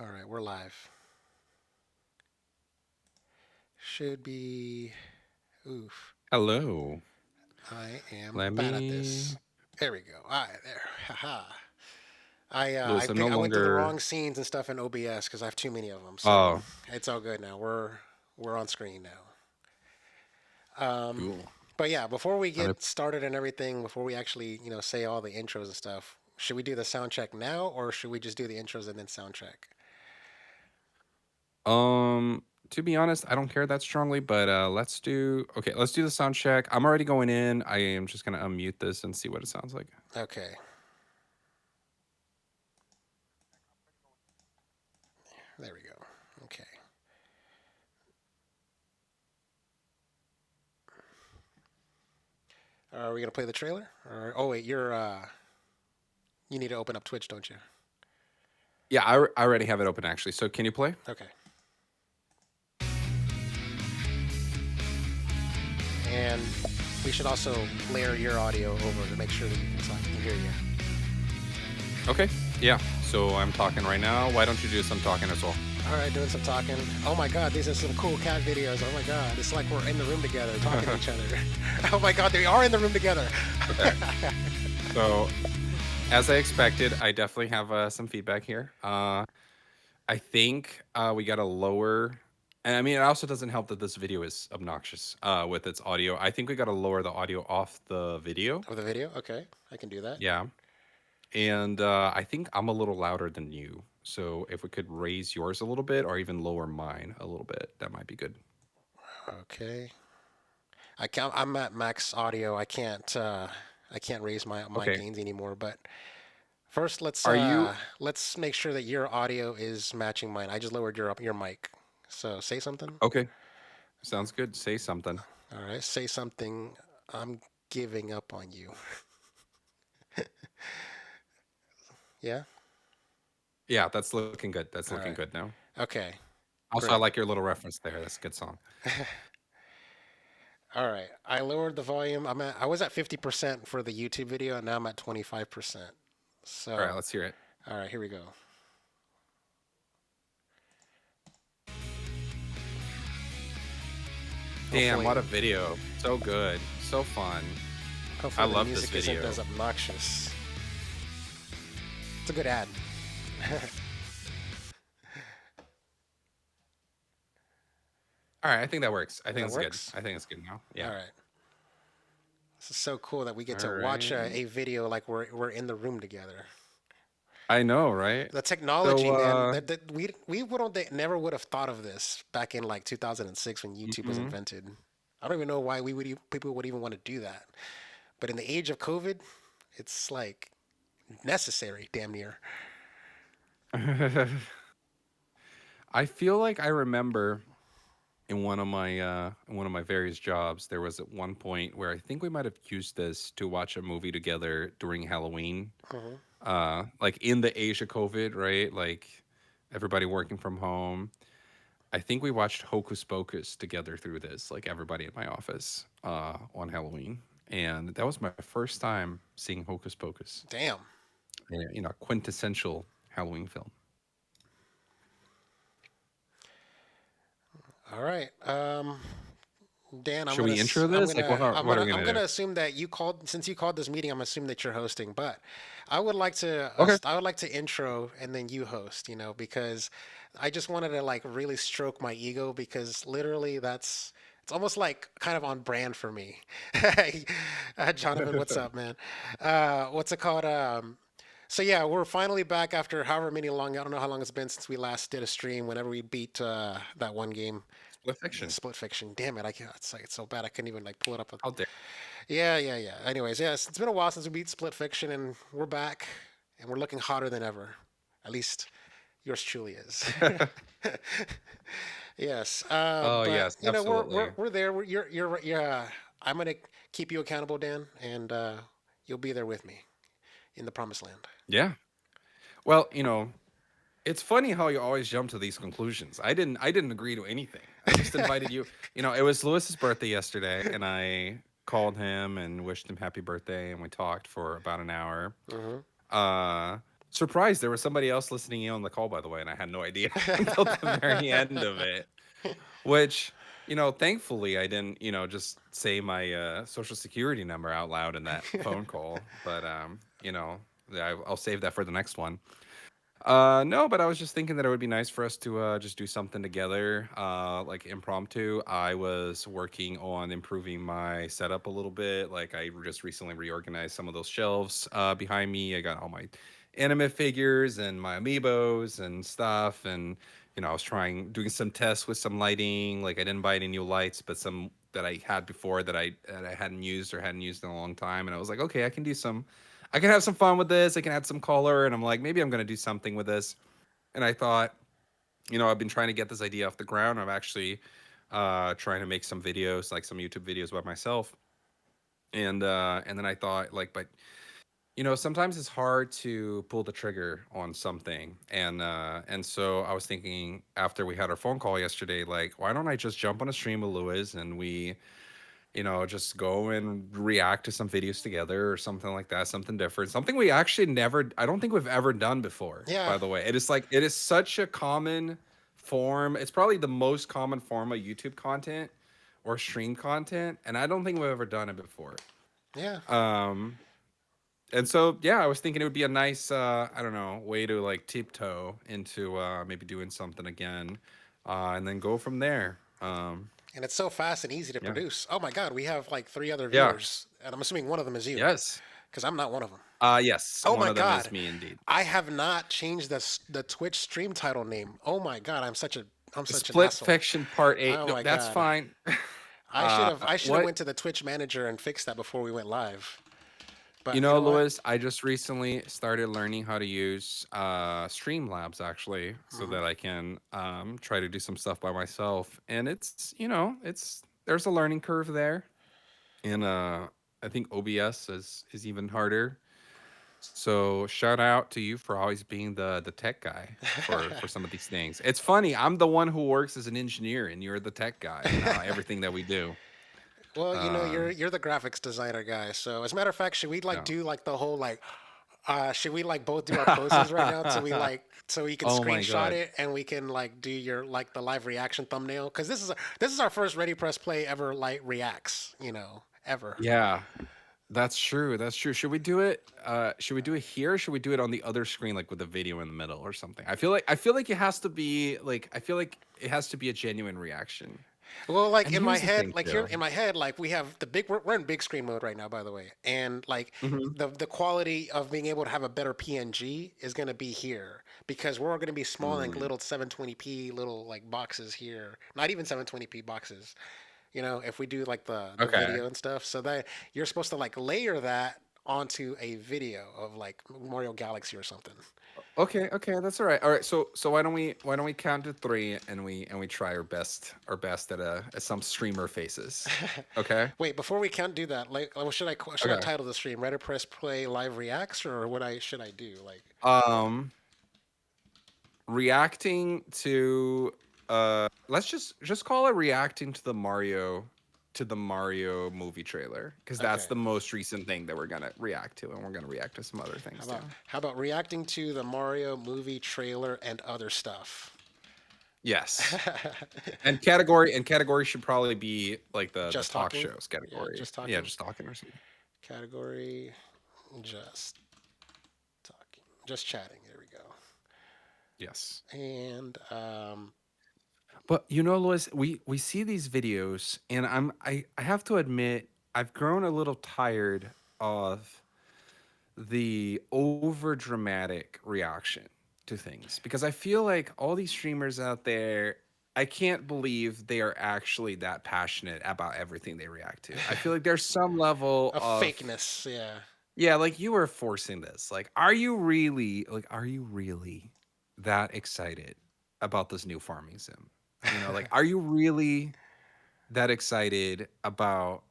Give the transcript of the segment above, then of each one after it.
All right, we're live. Should be. Oof. Hello. I am Let bad at me. this. There we go. All right, there. Haha. I Louis, I'm no I went to the longer. wrong scenes and stuff in OBS because I have too many of them. So Oh, it's all good now. We're on screen now. cool. But yeah, before we Let me. get started and everything, before we actually say all the intros and stuff, should we do the sound check now or should we just do the intros and then sound check? To be honest, I don't care that strongly, but let's do. Okay, let's do the sound check. I'm already going in. I am just gonna unmute this and see what it sounds like. Okay, there we go. Okay. Are we gonna play the trailer? Or oh wait, you need to open up Twitch, don't you? Yeah, I already have it open actually. So can you play? Okay. And we should also layer your audio over to make sure that you can talk, can hear you. Okay. Yeah. So I'm talking right now. Why don't you do some talking as well? All right, doing some talking. Oh my God, these are some cool cat videos. Oh my God, it's like we're in the room together talking to each other. Oh my God, they are in the room together. Okay. So as I expected, I definitely have some feedback here. I think we got to lower. And I mean, it also doesn't help that this video is obnoxious with its audio. I think we got to lower the audio off the video. Of the video? Okay, I can do that. Yeah. And I think I'm a little louder than you. So if we could raise yours a little bit or even lower mine a little bit, that might be good. Okay. I can't. I'm at max audio. I can't. I can't raise my Okay. gains anymore. But first, Are you let's make sure that your audio is matching mine. I just lowered your mic. So say something. okay? Sounds good. Say something. All right, say something. I'm giving up on you. Yeah. Yeah, that's looking good. That's All looking right. good now. Okay. Also, I Great. like your little reference there. That's a good song. All right. I lowered the volume. I was at 50% for the YouTube video, and now I'm at 25%. All right, So, let's hear it. all right, here we go. Damn, what Hopefully, a video. So good. So fun. I hopefully the love this music isn't video. as obnoxious. It's a good ad. All right, I think that works. I think That it's good. works. I think it's good now. All Yeah. right. This is so cool that we get All to watch right. a video like we're in the room together. I know, right? The So, technology, man, that we would not never would have thought of this back in like 2006 when YouTube was mhm. invented. I don't even know why people would even want to do that. But in the age of COVID, it's like necessary, damn near. I feel like I remember in one of my various jobs, there was at one point where I think we might have used this to watch a movie together during Halloween. Hmm. Like in the Asia COVID, right? Like everybody working from home. I think we watched Hocus Pocus together through this, like everybody in my office, on Halloween. And that was my first time seeing Hocus Pocus. Damn. Quintessential Halloween film. All right. Dan, Should we intro this? Like, what are we I'm gonna do? gonna assume that you called since you called this meeting. I'm assuming that you're hosting, but Okay. I would like to intro and then you host. Because I just wanted to like really stroke my ego because literally that's it's almost like kind of on brand for me. Jonathan, what's up, man? What's it called? So yeah, we're finally back after however many long. I don't know how long it's been since we last did a stream. Whenever we beat that one game, Split Fiction. Split Fiction. Damn it! I can't. It's like it's so bad. I couldn't even like pull it up. How dare. Yeah, yeah, yeah. Anyways, yes, it's been a while since we beat Split Fiction, and we're back, and we're looking hotter than ever. At least yours truly is. Yes, Oh but yes, absolutely. we're there. You're. I'm gonna keep you accountable, Dan, and you'll be there with me in the promised land. Yeah. Well, it's funny how you always jump to these conclusions. I didn't agree to anything. I just invited you. It was Lewis's birthday yesterday, and I called him and wished him happy birthday, and we talked for about an hour. Hmm. Uh, surprised there was somebody else listening in on the call, by the way, and I had no idea until the very end of it. Which, thankfully I didn't, just say my social security number out loud in that phone call. But I'll save that for the next one. No, but I was just thinking that it would be nice for us to just do something together, like impromptu. I was working on improving my setup a little bit. Like I just recently reorganized some of those shelves behind me. I got all my anime figures and my amiibos and stuff. And I was doing some tests with some lighting. Like I didn't buy any new lights, but some that I had before that I hadn't used or hadn't used in a long time. And I was like, okay, I can have some fun with this. I can add some color. And I'm like, maybe I'm going to do something with this. And I thought, I've been trying to get this idea off the ground. I'm actually trying to make some videos, like some YouTube videos by myself. And then I thought, like, but sometimes it's hard to pull the trigger on something. And so I was thinking after we had our phone call yesterday, like, why don't I just jump on a stream with Lewis and we just go and react to some videos together or something like that, something different, something we actually I don't think we've ever done before, Yeah. by the way. It is such a common form. It's probably the most common form of YouTube content or stream content. And I don't think we've ever done it before. Yeah. Um, and so, yeah, I was thinking it would be a nice, I don't know, way to like tiptoe into maybe doing something again and then go from there. And it's so fast and easy to Yeah. produce. Oh my God, we have like 3 other Yeah. viewers, and I'm assuming one of them is you, Yes. because I'm not one of them. Yes. Oh One my of them is God, me indeed. I have not changed the Twitch stream title name. Oh my God, I'm such an Split asshole. Fiction Part 8. Oh No, my that's God, fine. I should have What went to the Twitch manager and fixed that before we went live. But you know what? Louis, I just recently started learning how to use Streamlabs actually, so Hmm. that I can try to do some stuff by myself. And it's there's a learning curve there. And I think OBS is even harder. So shout out to you for always being the tech guy for some of these things. It's funny, I'm the one who works as an engineer and you're the tech guy in everything that we do. Well, Uh, you're the graphics designer guy. So as a matter of fact, should we like yeah. do like the whole like should we like both do our poses right now so we can Oh my screenshot god. it and we can like do your like the live reaction thumbnail? Because this is our first Ready Press Play ever like reacts, ever. Yeah, that's true. That's true. Should we do it here? Or should we do it on the other screen, like with the video in the middle or something? I feel like it has to be a genuine reaction. Well, like And in my here's the head, thing like here too. in my head, like we have the big. We're in big screen mode right now, by the way, and like Hmm. the quality of being able to have a better PNG is gonna be here because we're gonna be small like Mm, little 720p little like boxes here, not even 720p boxes. If we do like the okay. video and stuff, so that you're supposed to like layer that onto a video of like Mario Galaxy or something. Okay, okay, that's all right. All right, so why don't we count to three and we try our best at some streamer faces. Okay? Wait, before we can do that, like, should I Okay. title the stream Reddit Press Play Live Reacts, or what I should I do? Like, Um reacting to let's just call it reacting to the Mario movie trailer because that's okay, the most recent thing that we're gonna react to, and we're gonna react to some other how things too. about how about reacting to the Mario movie trailer and other stuff? Yes. And category should probably be like the Just talk talking. shows Yeah, category. just Yeah, talking. just talking or something. Category, just talking, just chatting. There we go. Yes. And But Lois, we see these videos, and I have to admit, I've grown a little tired of the over dramatic reaction to things because I feel like all these streamers out there, I can't believe they are actually that passionate about everything they react to. I feel like there's some level a of, fakeness. Yeah. yeah, like you are forcing this. Like, are you really that excited about this new farming sim? Like, are you really that excited about,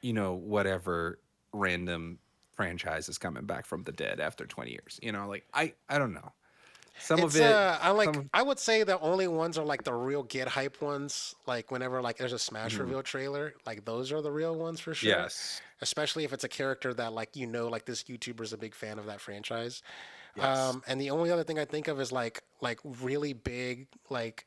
whatever random franchise is coming back from the dead after 20 years? Like I don't know. Some of It's it, I some like of, I would say the only ones are like the real get hype ones. Like whenever like there's a Smash mhm. reveal trailer, like those are the real ones for sure. Yes. Especially if it's a character that like like this YouTuber's a big fan of that franchise. Yes. And the only other thing I think of is like really big like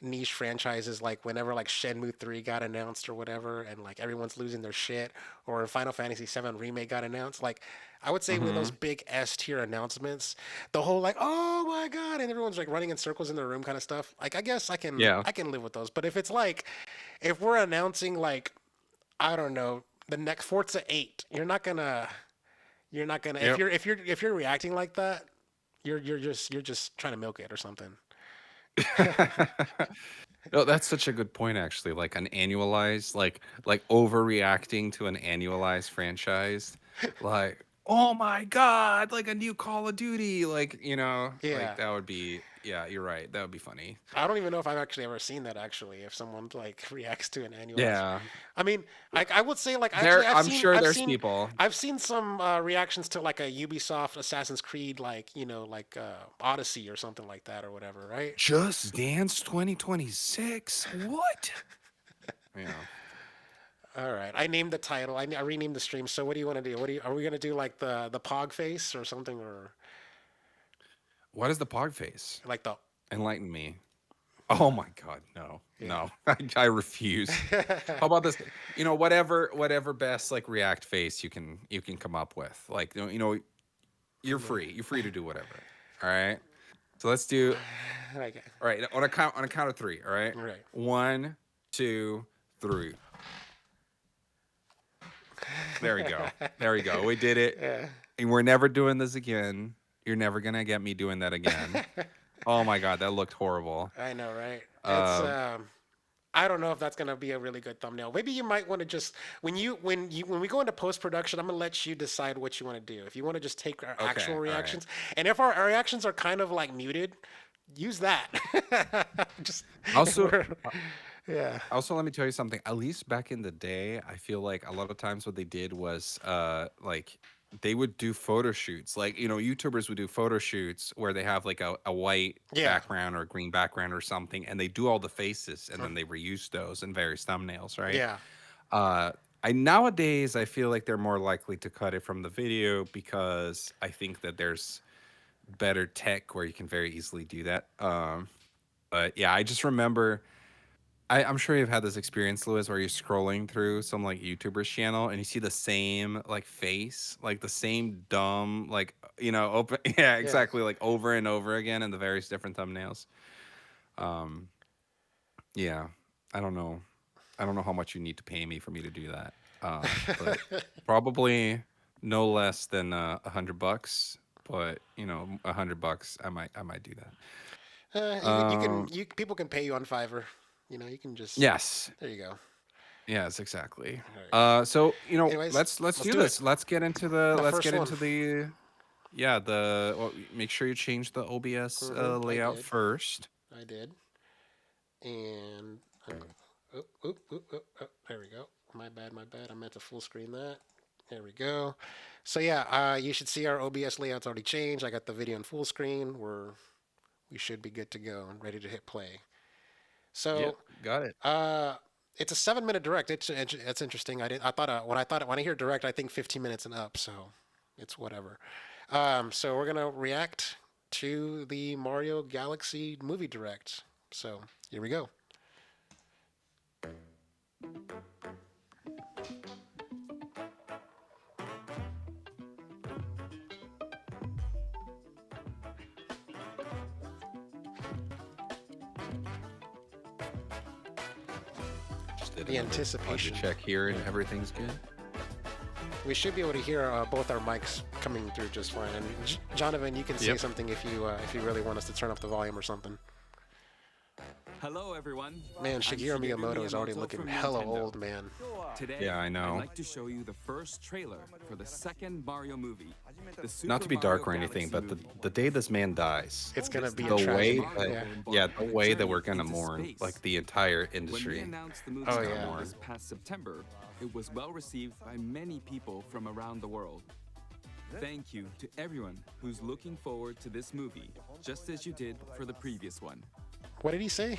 niche franchises, like whenever like Shenmue 3 got announced or whatever, and like everyone's losing their shit, or Final Fantasy 7 remake got announced. Like I would say with those Hmm. big S tier announcements, the whole like oh my god, and everyone's like running in circles in their room kind of stuff. Like I guess Yeah. I can live with those. But if it's like if we're announcing like I don't know the next Forza 8, you're not gonna Yep. if you're reacting like that, you're just trying to milk it or something. No, that's such a good point actually. Like an annualized, like overreacting to an annualized franchise. Like, oh my God, like a new Call of Duty. Like, like Yeah. that would be, yeah, you're right. That would be funny. I don't even know if I've actually ever seen that actually. If someone like reacts to an annualized, Yeah. I mean, I would say like actually There I'm sure there's people. I've seen some reactions to like a Ubisoft Assassin's Creed like like Odyssey or something like that or whatever, right? Just Dance 2026. What? Yeah. All right, I named the title. I renamed the stream. So what do you want to do? What do you, are we gonna do like the Pog face or something or What is the Pog face? like the Enlighten me. Oh my God, no, yeah. no, I refuse. How about this? Whatever best like React face you can come up with. Like you're Yeah. free. You're free to do whatever. All right. So let's do. Okay. All right. On a count of three. All right. Right. One, two, three. There we go. There we go. We did it. Yeah. And we're never doing this again. You're never gonna get me doing that again. Oh my God, that looked horrible. I know, right? It's Um. I don't know if that's gonna be a really good thumbnail. Maybe you might want to just when we go into post production, I'm gonna let you decide what you want to do. If you want to just take our Okay. actual All right. reactions, and if our reactions are kind of like muted, use that. just if Also, we're, yeah, let me tell you something. At least back in the day, I feel like a lot of times what they did was like they would do photo shoots. Like, YouTubers would do photo shoots where they have like a white yeah, background or a green background or something, and they do all the faces and uh, then they reuse those in various thumbnails, right? yeah, Uh I nowadays I feel like they're more likely to cut it from the video because I think that there's better tech where you can very easily do that. But yeah, I just remember I'm sure you've had this experience, Lewis, where you're scrolling through some like YouTuber's channel and you see the same like face, like the same dumb, like open, yeah, yeah. exactly, like over and over again in the various different thumbnails. Um, yeah, I don't know, how much you need to pay me for me to do that, but probably no less than $100. But $100, I might do that. You people can pay you on Fiverr. You can just Yes. there you go. All Yes, exactly. right. So Anyways, let's let's do do it. this. Let's get into the The let's first get one. into the well, make sure you change the OBS I layout did. first. I did. And oop, oop, oop, oop, oop, there we go. My bad, my bad. I meant to full screen that. There we go. So yeah, you should see our OBS layout's already changed. I got the video in full screen. We should be good to go and ready to hit play. Yep, So got it. it's a 7 minute direct. It's interesting. I thought when I hear direct, I think 15 minutes and up. So it's whatever. So we're gonna react to the Mario Galaxy movie direct. So here we go. Just did The another audio anticipation. check here, and everything's good. We should be able to hear both our mics coming through just fine. And Jonathan, you can say Yep. something if you really want us to turn up the volume or something. Hello, everyone. Man, I'm Shigeru Shigeru Miyamoto is already Miyamoto looking from hella Nintendo. old, man. Today, Yeah, I know. I'd like to show you the first trailer for the second Mario movie. The Super Not to be Mario dark or anything, Galaxy but the movie. the day this man dies, It's gonna be a the way tragedy. that Yeah. yeah, the way that we're Journey gonna into mourn space. like the entire When we industry. announced the movie Oh, title yeah. this past September, it was well received by many people from around the world. Thank you to everyone who's looking forward to this movie, just as you did for the previous one. What did he say?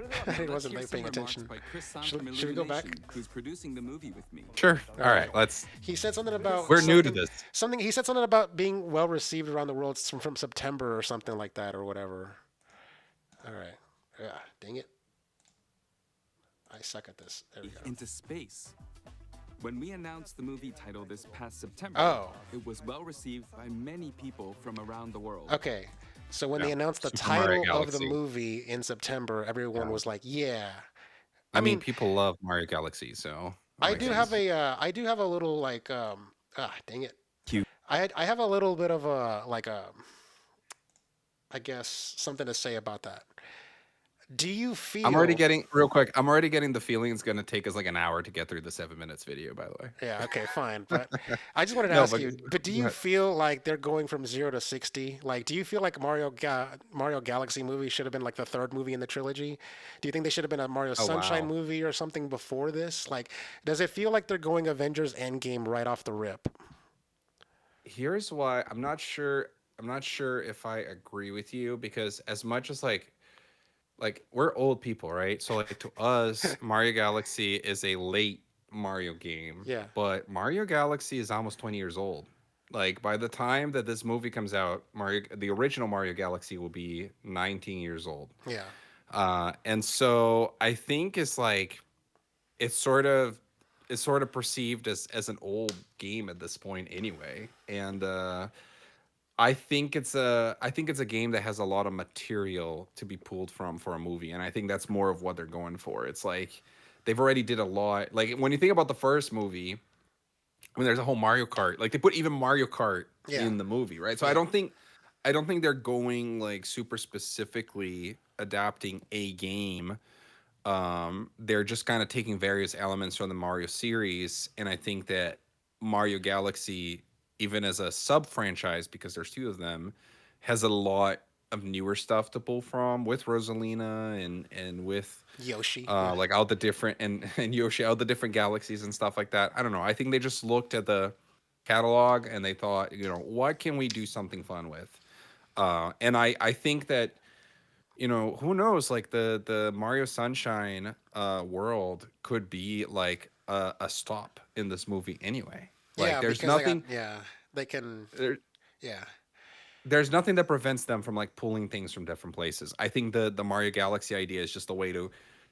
Now, He let's wasn't hear like some paying remarks attention. by Chris San Should, from should we go back? Illumination, who's producing the movie with me. Sure. All right. Alright. Let's. He said something about We're new to something, this. something. He said something about being well received around the world from September or something like that or whatever. All right. Yeah. Dang it. I suck at this. There we go. Into space. When we announced the movie title this past September, Oh. it was well received by many people from around the world. Okay. So when Yeah. they announced the Super Mario title of the Galaxy. movie in September, everyone Yeah. was like, "Yeah." I mean, people love Mario Galaxy, so that I makes do have sense. I do have a little like dang it. Cute. I have a little bit of a like I guess something to say about that. Do you feel I'm already getting real quick. I'm already getting the feeling it's gonna take us like an hour to get through the 7 minutes video. By the way. Yeah, okay, fine. But I just wanted to No, ask but you, but do go you ahead. feel like they're going from 0 to 60? Like, do you feel like Mario Galaxy movie should have been like the third movie in the trilogy? Do you think they should have been a Mario Oh Sunshine wow. movie or something before this? Like, does it feel like they're going Avengers Endgame right off the rip? Here's why I'm not sure. I'm not sure if I agree with you because as much as like we're old people, right? So like to us, Mario Galaxy is a late Mario game, Yeah, but Mario Galaxy is almost 20 years old. Like by the time that this movie comes out, the original Mario Galaxy will be 19 years old. yeah, And so I think it's sort of it's sort of perceived as an old game at this point anyway. And I think it's a game that has a lot of material to be pulled from for a movie, and I think that's more of what they're going for. It's like they've already did a lot. Like when you think about the first movie, I mean, there's a whole Mario Kart. Like they put even Mario Kart yeah, in the movie, right? So yeah, I don't think they're going like super specifically adapting a game. They're just kind of taking various elements from the Mario series, and I think that Mario Galaxy, even as a sub franchise, because there's two of them, has a lot of newer stuff to pull from with Rosalina and with Yoshi. Yeah, like all the different and Yoshi, all the different galaxies and stuff like that. I don't know. I think they just looked at the catalog and they thought, what can we do something fun with? And I think that who knows, like the Mario Sunshine world could be like a stop in this movie anyway. Like yeah, there's because nothing they can, there, yeah, there's nothing that prevents them from like pulling things from different places. I think the Mario Galaxy idea is just a way to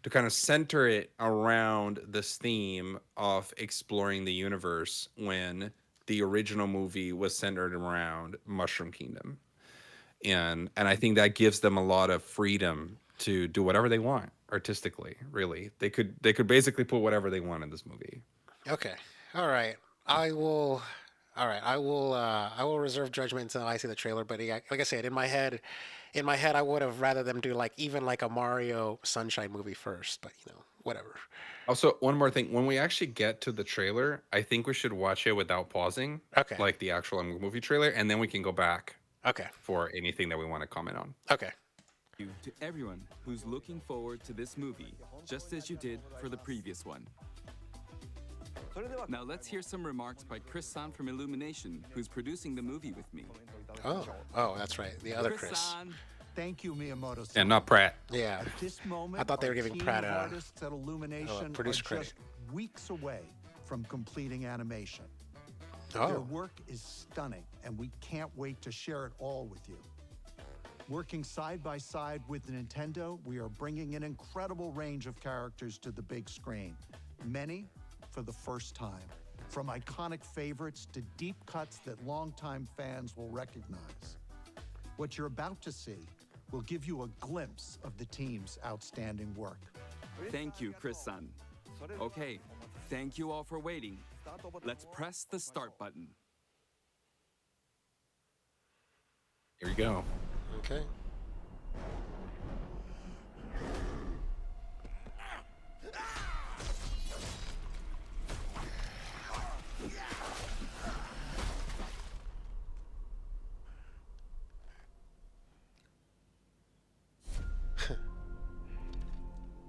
kind of center it around this theme of exploring the universe when the original movie was centered around Mushroom Kingdom. And I think that gives them a lot of freedom to do whatever they want artistically. Really, they could basically put whatever they want in this movie. okay, all right. I will. All right, I will reserve judgment until I see the trailer. But yeah, like I said, in my head, I would have rather them do like even like a Mario Sunshine movie first. But whatever. Also, one more thing: when we actually get to the trailer, I think we should watch it without pausing, Okay, like the actual movie trailer, and then we can go back okay, for anything that we want to comment on. okay. You to everyone who's looking forward to this movie, just as you did for the previous one. Now let's hear some remarks by Chris San from Illumination, who's producing the movie with me. Oh, that's right. The other Chris. San, Thank you, Miyamoto. And not Pratt. Yeah. At this moment, I thought they were our giving team Pratt of a artists at Illumination producer are credit. just weeks away from completing animation. Their Oh, work is stunning, and we can't wait to share it all with you. Working side by side with Nintendo, we are bringing an incredible range of characters to the big screen, many for the first time. From iconic favorites to deep cuts that longtime fans will recognize. What you're about to see will give you a glimpse of the team's outstanding work. thank you, Chris San. Okay, thank you all for waiting. Let's press the start button. Here we go. okay.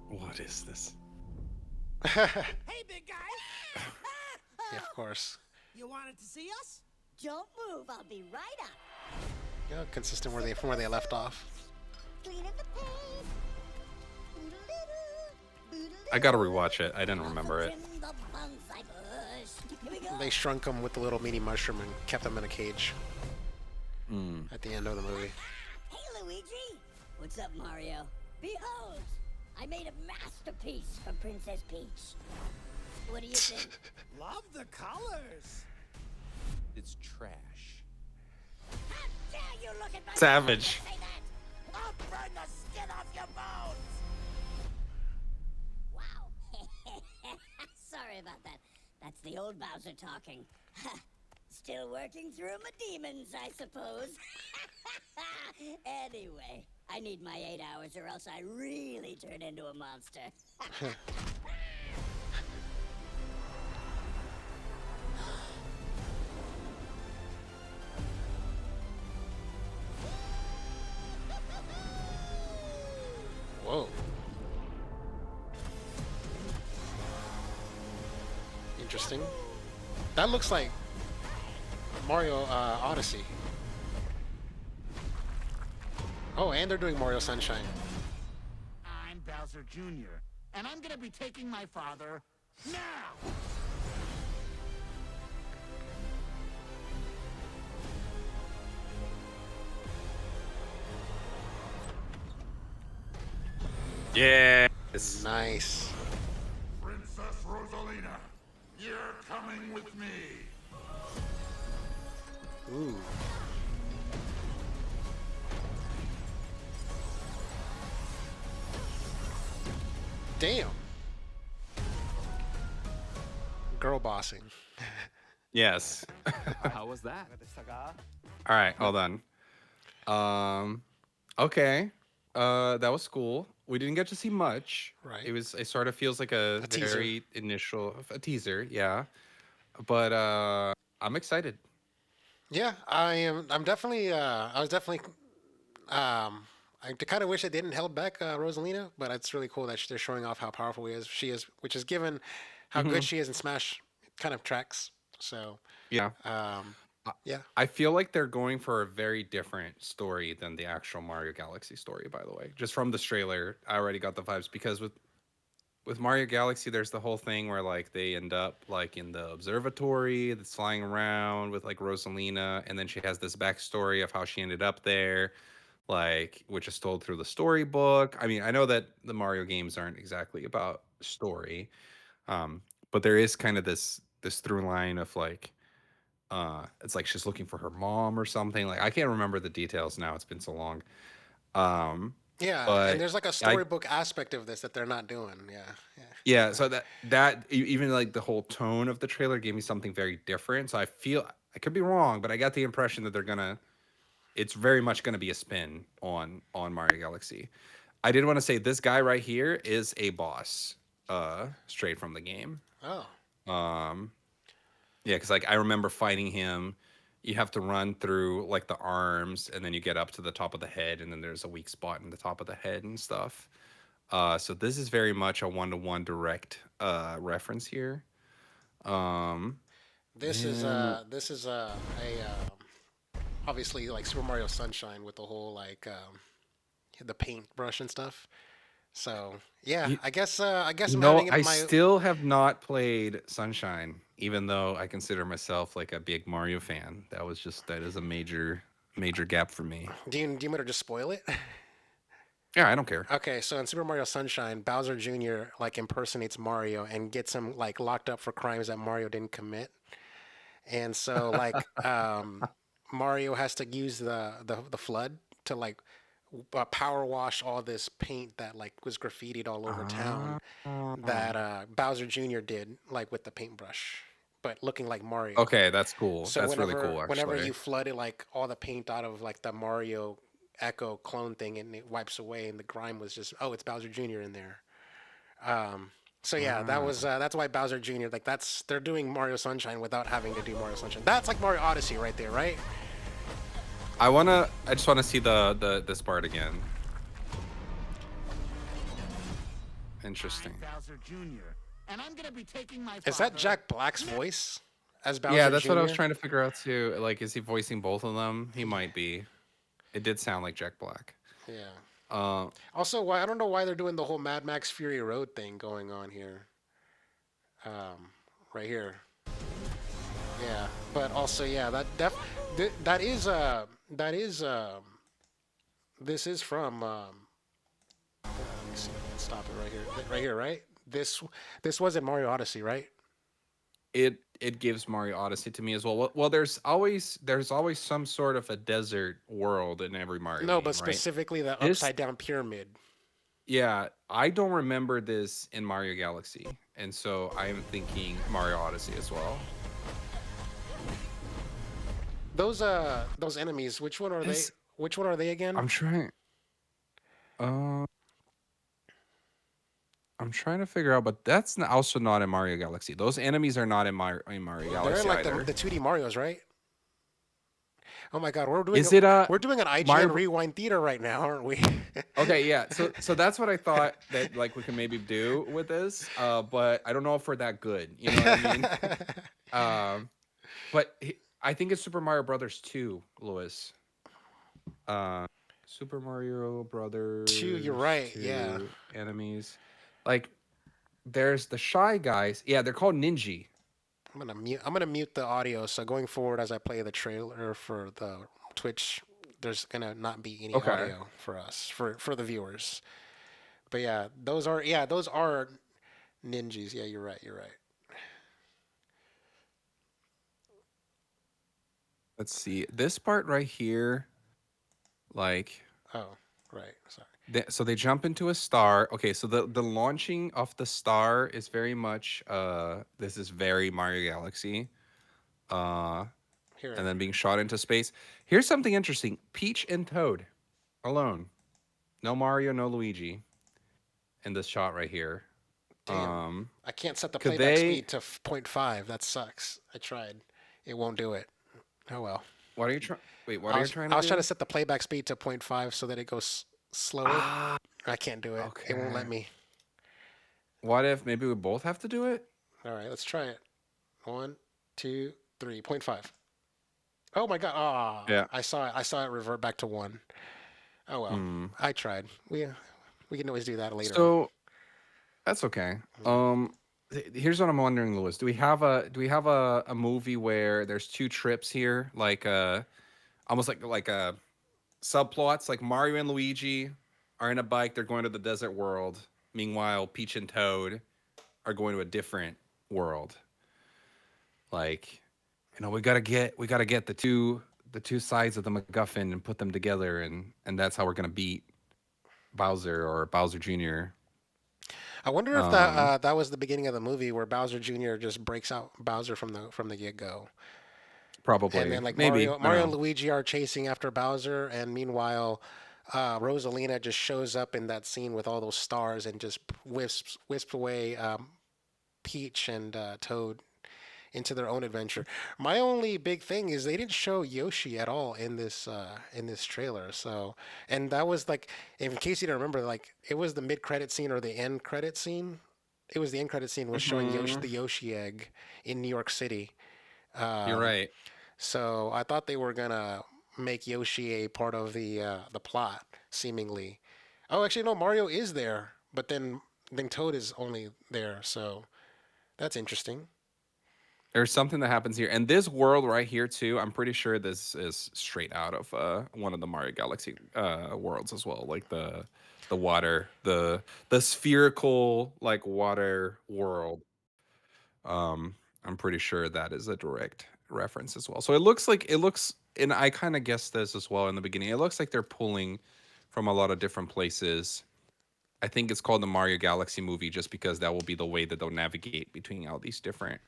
What is this? Hey, big guy! Of course. You wanted to see us? Don't move, I'll be right up. Consistent from where they left off. Clean up the paint. I gotta rewatch it. I didn't remember it. Trim the bonsai bush. Here we go. They shrunk him with the little mini mushroom and kept him in a cage at the end of the movie. Hey, Luigi. What's up, Mario? Behold, I made a masterpiece for Princess Peach. What do you think? Love the colors. It's trash. How dare you look at my Savage. and say that? I'll burn the skin off your bones. Wow. Sorry about that. That's the old Bowser talking. Still working through my demons, I suppose. Anyway, I need my 8 hours or else I really turn into a monster. Whoa. Interesting. That looks like Mario Odyssey. Oh, and they're doing Mario Sunshine. I'm Bowser Jr., and I'm gonna be taking my father now. Yes. Nice. Princess Rosalina, you're coming with me. Ooh. Damn. Girl bossing. Yes. How was that? All right, hold on. Okay. That was cool. We didn't get to see much. Right. It sort of feels like a teaser. very initial a teaser, yeah. But I'm excited. Yeah, I am. I'm definitely. I was definitely. I kind of wish they didn't held back Rosalina, but it's really cool that they're showing off how powerful she is, which is given how good she is in Smash, kind of tracks. So Yeah. yeah, I feel like they're going for a very different story than the actual Mario Galaxy story, by the way. Just from the trailer, I already got the vibes because with Mario Galaxy, there's the whole thing where like they end up like in the observatory that's flying around with like Rosalina, and then she has this backstory of how she ended up there, like which is told through the storybook. I mean, I know that the Mario games aren't exactly about story, but there is kind of this through line of like it's like she's looking for her mom or something. Like I can't remember the details now, it's been so long. yeah, But and there's like a storybook aspect of this that they're not doing. Yeah, yeah. yeah, so even like the whole tone of the trailer gave me something very different. So I feel I could be wrong, but I got the impression that it's very much gonna be a spin on Mario Galaxy. I did want to say this guy right here is a boss, straight from the game. Oh, Yeah, because like I remember fighting him. You have to run through like the arms, and then you get up to the top of the head, and then there's a weak spot in the top of the head and stuff. So this is very much a one-to-one direct reference here. this is obviously like Super Mario Sunshine with the whole like the paintbrush and stuff. So yeah, I guess I'm No, having it I in my. still have not played Sunshine, even though I consider myself like a big Mario fan. That is a major gap for me. Do you want to just spoil it? Yeah, I don't care. Okay, so in Super Mario Sunshine, Bowser Jr. like impersonates Mario and gets him like locked up for crimes that Mario didn't commit. And so like Mario has to use the flood to like power wash all this paint that like was graffitied all over town that Bowser Jr. did like with the paintbrush, but looking like Mario. Okay, that's cool. So That's really cool, whenever actually. you flooded like all the paint out of like the Mario Echo clone thing and it wipes away and the grime was just it's Bowser Jr. in there. So yeah, that's why Bowser Jr. like they're doing Mario Sunshine without having to do Mario Sunshine. That's like Mario Odyssey right there, right? I just wanna see this part again. Interesting. I'm Bowser Jr., and I'm gonna be taking my Is that father Jack Black's voice as Bowser Yeah, that's Jr.? what I was trying to figure out too. Like, is he voicing both of them? He might be. It did sound like Jack Black. Yeah. Also, why I don't know why they're doing the whole Mad Max Fury Road thing going on here. Right here. Yeah, but also yeah, that is that is this is from let me see, let's stop it right here. Right here, right? This was in Mario Odyssey, right? It gives Mario Odyssey to me as well. Well, there's always some sort of a desert world in every Mario No, game, but right? specifically the This upside down pyramid. Yeah, I don't remember this in Mario Galaxy, and so I am thinking Mario Odyssey as well. Those enemies, which one are they? This Which one are they again? I'm trying. Uh, I'm trying to figure out, but that's also not in Mario Galaxy. Those enemies are not in Mario They're in Galaxy like either. the 2D Mario's, right? Oh my God, Is it we're doing an Mario? IGN Rewind Theater right now, aren't we? Okay, yeah. So that's what I thought that like we can maybe do with this. But I don't know if we're that good. You know what I mean? Um, but I think it's Super Mario Brothers 2, Lewis. Uh, Super Mario Two, you're Brothers right. Yeah. 2 enemies. Like there's the Shy Guys. Yeah, they're called Ninja. I'm gonna mute the audio. So going forward, as I play the trailer for the Twitch, there's gonna not be any Okay. audio for us for the viewers. But those are ninjas. Yeah, you're right. You're right. Let's see. This part right here, like Oh, right. Sorry. so they jump into a star. Okay, so the launching of the star is very much this is very Mario Galaxy. Uh Here. and then being shot into space. Here's something interesting. Peach and Toad alone. No Mario, no Luigi in this shot right here. Damn. I can't set the Could playback they speed to 0.5. That sucks. I tried. It won't do it. Oh well. What are you trying? Wait, what I are you was trying I to was do? trying to set the playback speed to 0.5 so that it goes slower. Ah, I can't do it. It won't let okay. me. What if maybe we both have to do it? All right, let's try it. 1, 2, 3, 0.5. Oh my God! Ah, Yeah. I saw it. I saw it revert back to 1. Oh well. Hmm. I tried. We can always do that later. So that's okay. Here's what I'm wondering, Lewis. Do we have a movie where there's two trips here, like almost like a subplots, like Mario and Luigi are in a bike, they're going to the desert world. Meanwhile, Peach and Toad are going to a different world. Like, we gotta get the two sides of the MacGuffin and put them together, and that's how we're gonna beat Bowser or Bowser Jr. I wonder if Um, that was the beginning of the movie where Bowser Jr. just breaks out Bowser from the get go. And Probably, then like maybe. I don't Mario and know. Luigi are chasing after Bowser, and meanwhile, Rosalina just shows up in that scene with all those stars and just wisps away Peach and Toad into their own adventure. My only big thing is they didn't show Yoshi at all in this trailer. So, and that was like, in case you don't remember, like it was the mid credit scene or the end credit scene. It was the end credit scene was showing Hmm. The Yoshi egg in New York City. You're Um, right. so I thought they were gonna make Yoshi a part of the plot, seemingly. Oh, actually, no, Mario is there, but then Toad is only there. So that's interesting. There's something that happens here, and this world right here too. I'm pretty sure this is straight out of one of the Mario Galaxy worlds as well, like the water, the spherical like water world. Um, I'm pretty sure that is a direct reference as well. So it looks, and I kind of guessed this as well in the beginning. It looks like they're pulling from a lot of different places. I think it's called the Mario Galaxy movie just because that will be the way that they'll navigate between all these different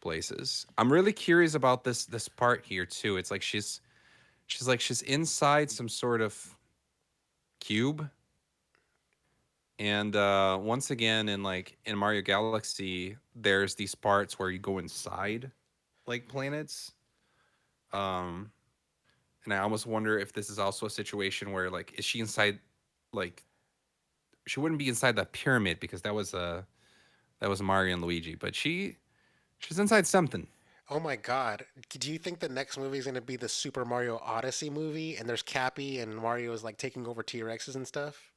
places. I'm really curious about this part here too. It's like she's inside some sort of cube, and once again in Mario Galaxy, there's these parts where you go inside like planets. Um, and I almost wonder if this is also a situation where like is she inside, like she wouldn't be inside the pyramid because that was Mario and Luigi, but she's inside something. Oh my God. Do you think the next movie is going to be the Super Mario Odyssey movie and there's Cappy and Mario is like taking over T-Rexes and stuff?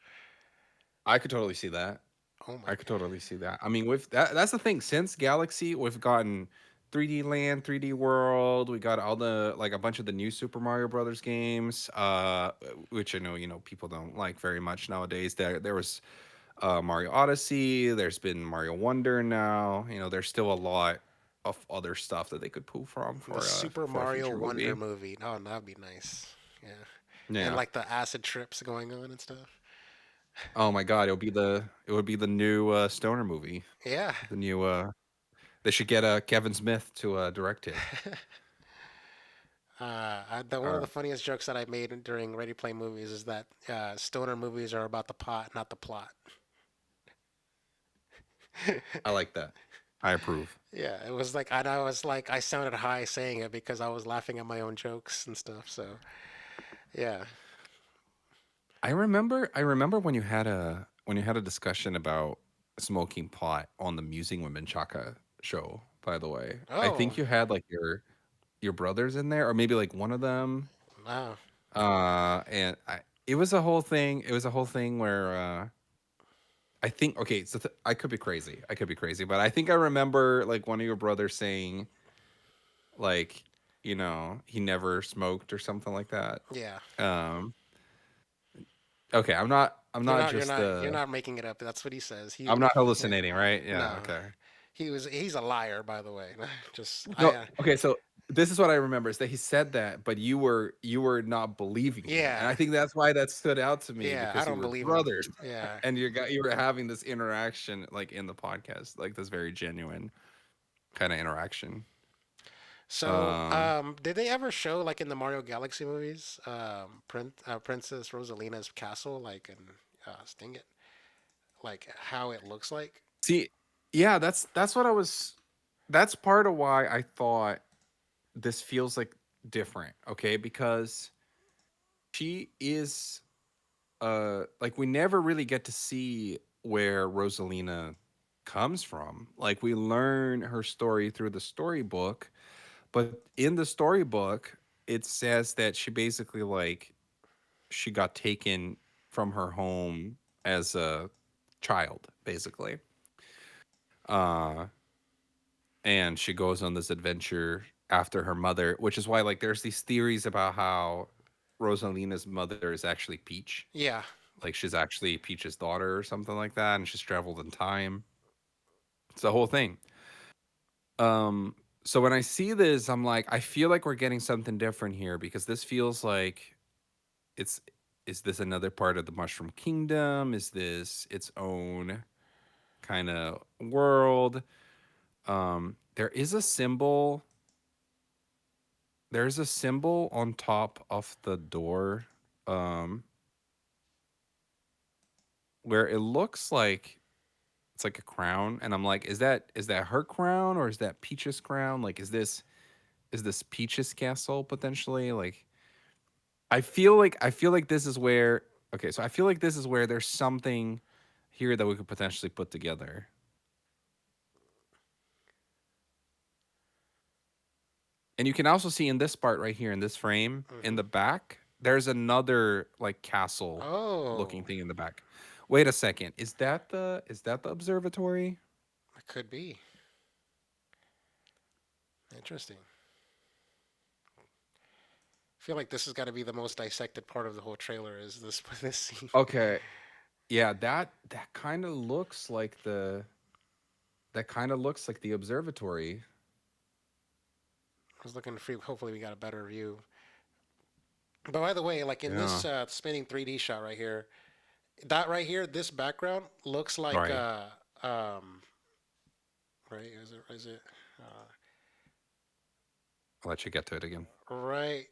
I could totally see that. Oh my I could totally see that. I mean, with that's the thing. Since Galaxy, we've gotten 3D Land, 3D World. We got all the like a bunch of the new Super Mario Brothers games, which I know people don't like very much nowadays. There was Mario Odyssey. There's been Mario Wonder now. There's still a lot of other stuff that they could pull from The Super for a Mario future Wonder movie. movie. Oh, that'd be nice. Yeah. And Yeah. like the acid trips going on and stuff. Oh my God, it would be the new Stoner movie. Yeah. The new they should get Kevin Smith to direct it. One of the funniest jokes that I made during Ready Play Movies is that stoner movies are about the pot, not the plot. I like that. I approve. Yeah, it was like, and I was like, I sounded high saying it because I was laughing at my own jokes and stuff. So, yeah. I remember when you had a discussion about smoking pot on the Musing Women Chaka show, by the way. I Oh, think you had like your brothers in there or maybe like one of them. wow. And it was a whole thing. It was a whole thing where I think okay, so I could be crazy. I could be crazy, but I think I remember like one of your brothers saying like, he never smoked or something like that. Yeah. Um okay, I'm not just You're not making it up. That's what he says. I'm not Yeah. hallucinating, right? Yeah, No, okay. he's a liar, by the way. Just, No, okay, so this is what I remember is that he said that, but you were not believing him. And yeah, I think that's why that stood out to me yeah. I because you don't were believe him. brothers Yeah. and you were having this interaction like in the podcast, like this very genuine kind of interaction. So, Um did they ever show like in the Mario Galaxy movies, Princess Rosalina's castle, like in Sting It, like how it looks like? See, yeah, that's what I was that's part of why I thought this feels like different, okay? Because she is like we never really get to see where Rosalina comes from. Like we learn her story through the storybook, but in the storybook it says that she basically like she got taken from her home as a child basically. Uh and she goes on this adventure after her mother, which is why like there's these theories about how Rosalina's mother is actually Peach. Yeah. Like she's actually Peach's daughter or something like that, and she's traveled in time. It's the whole thing. Um, so when I see this, I'm like, I feel like we're getting something different here because this feels like it's is this another part of the Mushroom Kingdom? Is this its own kind of world? There is a symbol. There's a symbol on top of the door, um, where it looks like it's like a crown, and I'm like, is that her crown or is that Peach's crown? Like, is this Peach's castle potentially? Like, I feel like this is where okay, so I feel like this is where there's something here that we could potentially put together. And you can also see in this part right here in this frame in Hmm. the back, there's another like castle looking Oh, thing in the back. Wait a second. Is that the observatory? it could be interesting. I feel like this has got to be the most dissected part of the whole trailer. Is this this scene? Okay. Yeah, that kind of looks like the observatory. I was looking for. Hopefully, we got a better view. But by the way, like in Yeah. this spinning 3D shot right here, that right here, this background looks like Right. um right is it I'll let you get to it again. right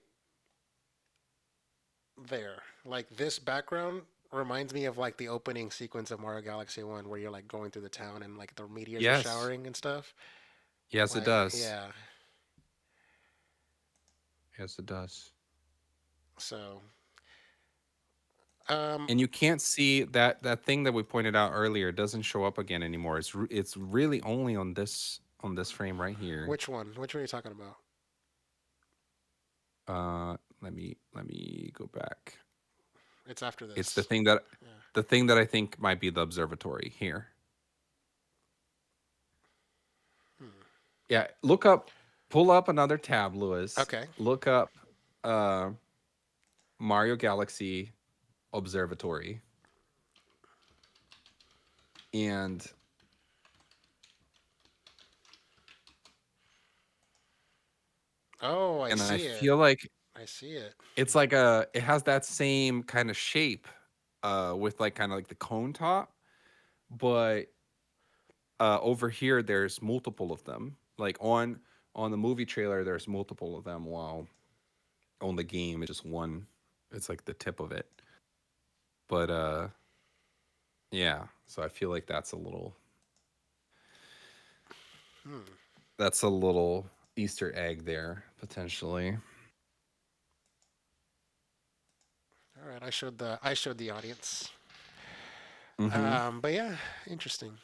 there. Like this background reminds me of like the opening sequence of Mario Galaxy 1 where you're like going through the town and like the meteors are Yes. showering and stuff. Yes, it Like does. yeah. Yes, it does. So um And you can't see that thing that we pointed out earlier doesn't show up again anymore. It's really only on on this frame right here. Which one? Which one are you talking about? Let me go back. It's after this. It's the thing that I think might be the observatory here. Yeah, pull up another tab, Lewis. Okay. Look up Mario Galaxy Observatory. And Oh, I I see it. feel like I see it. it's like it has that same kind of shape with like kind of like the cone top, but over here there's multiple of them. Like on the movie trailer there's multiple of them, while on the game it's just one. It's like the tip of it. But yeah, so I feel like that's a little Easter egg there potentially. All right, I showed the audience. Mhm. But yeah, interesting.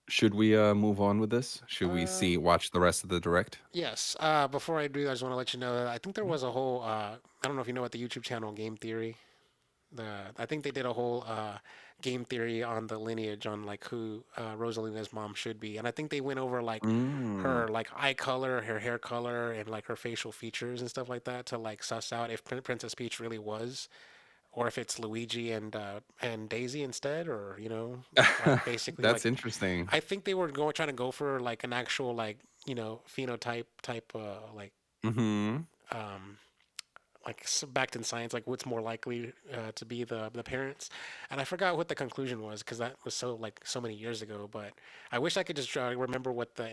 Should we move on with this? Should we watch the rest of the direct? Yes. Before I do, I just want to let you know that I think there was a whole. I don't know if you know about the YouTube channel Game Theory. I think they did a whole game theory on the lineage on like who Rosalina's mom should be, and I think they went over like her like eye color, her hair color, and like her facial features and stuff like that to like suss out if Princess Peach really was, or if it's Luigi and Daisy instead, or like basically That's like interesting. I think they were trying to go for like an actual like phenotype type like Mm-hmm. um backed in science, like what's more likely to be the parents. And I forgot what the conclusion was because that was so many years ago. But I wish I could just remember what the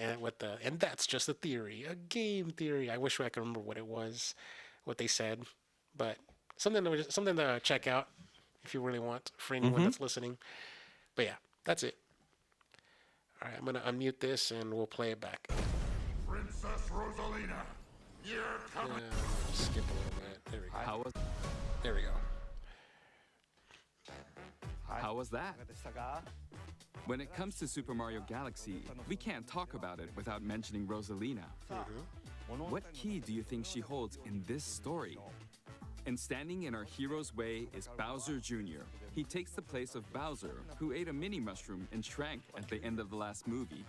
and that's just a theory, a game theory. I wish I could remember what it was, what they said. But something to check out if you really want for anyone that's listening. But yeah, that's it. All right, I'm gonna unmute this and we'll play it back. Princess Rosalina, you're coming. Skip a little bit. There we go. There we go. How was that? When it comes to Super Mario Galaxy, we can't talk about it without mentioning Rosalina. What key do you think she holds in this story? And standing in our hero's way is Bowser Jr. He takes the place of Bowser, who ate a mini mushroom and shrank at the end of the last movie.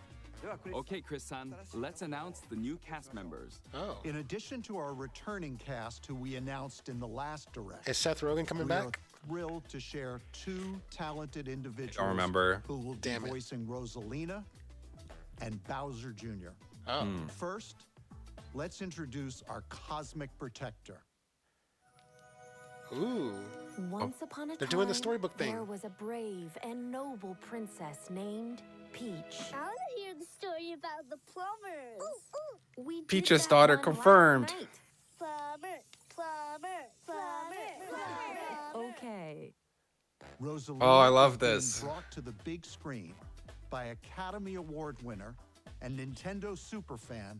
Okay, Chris-san, let's announce the new cast members. Oh. In addition to our returning cast, who we announced in the last direct, Is Seth Rogen coming we back? are thrilled to share two talented individuals remember. who will be Damn it. voicing Rosalina and Bowser Jr. Oh. First, let's introduce our cosmic protector. Ooh. Once upon a time, they're doing the storybook thing. there was a brave and noble princess named Peach. I want to hear the story about the plumbers. We did Peach's that daughter one confirmed. last night. Plumber. Okay. Rosalina Oh, I love is being this. brought to the big screen by Academy Award winner and Nintendo superfan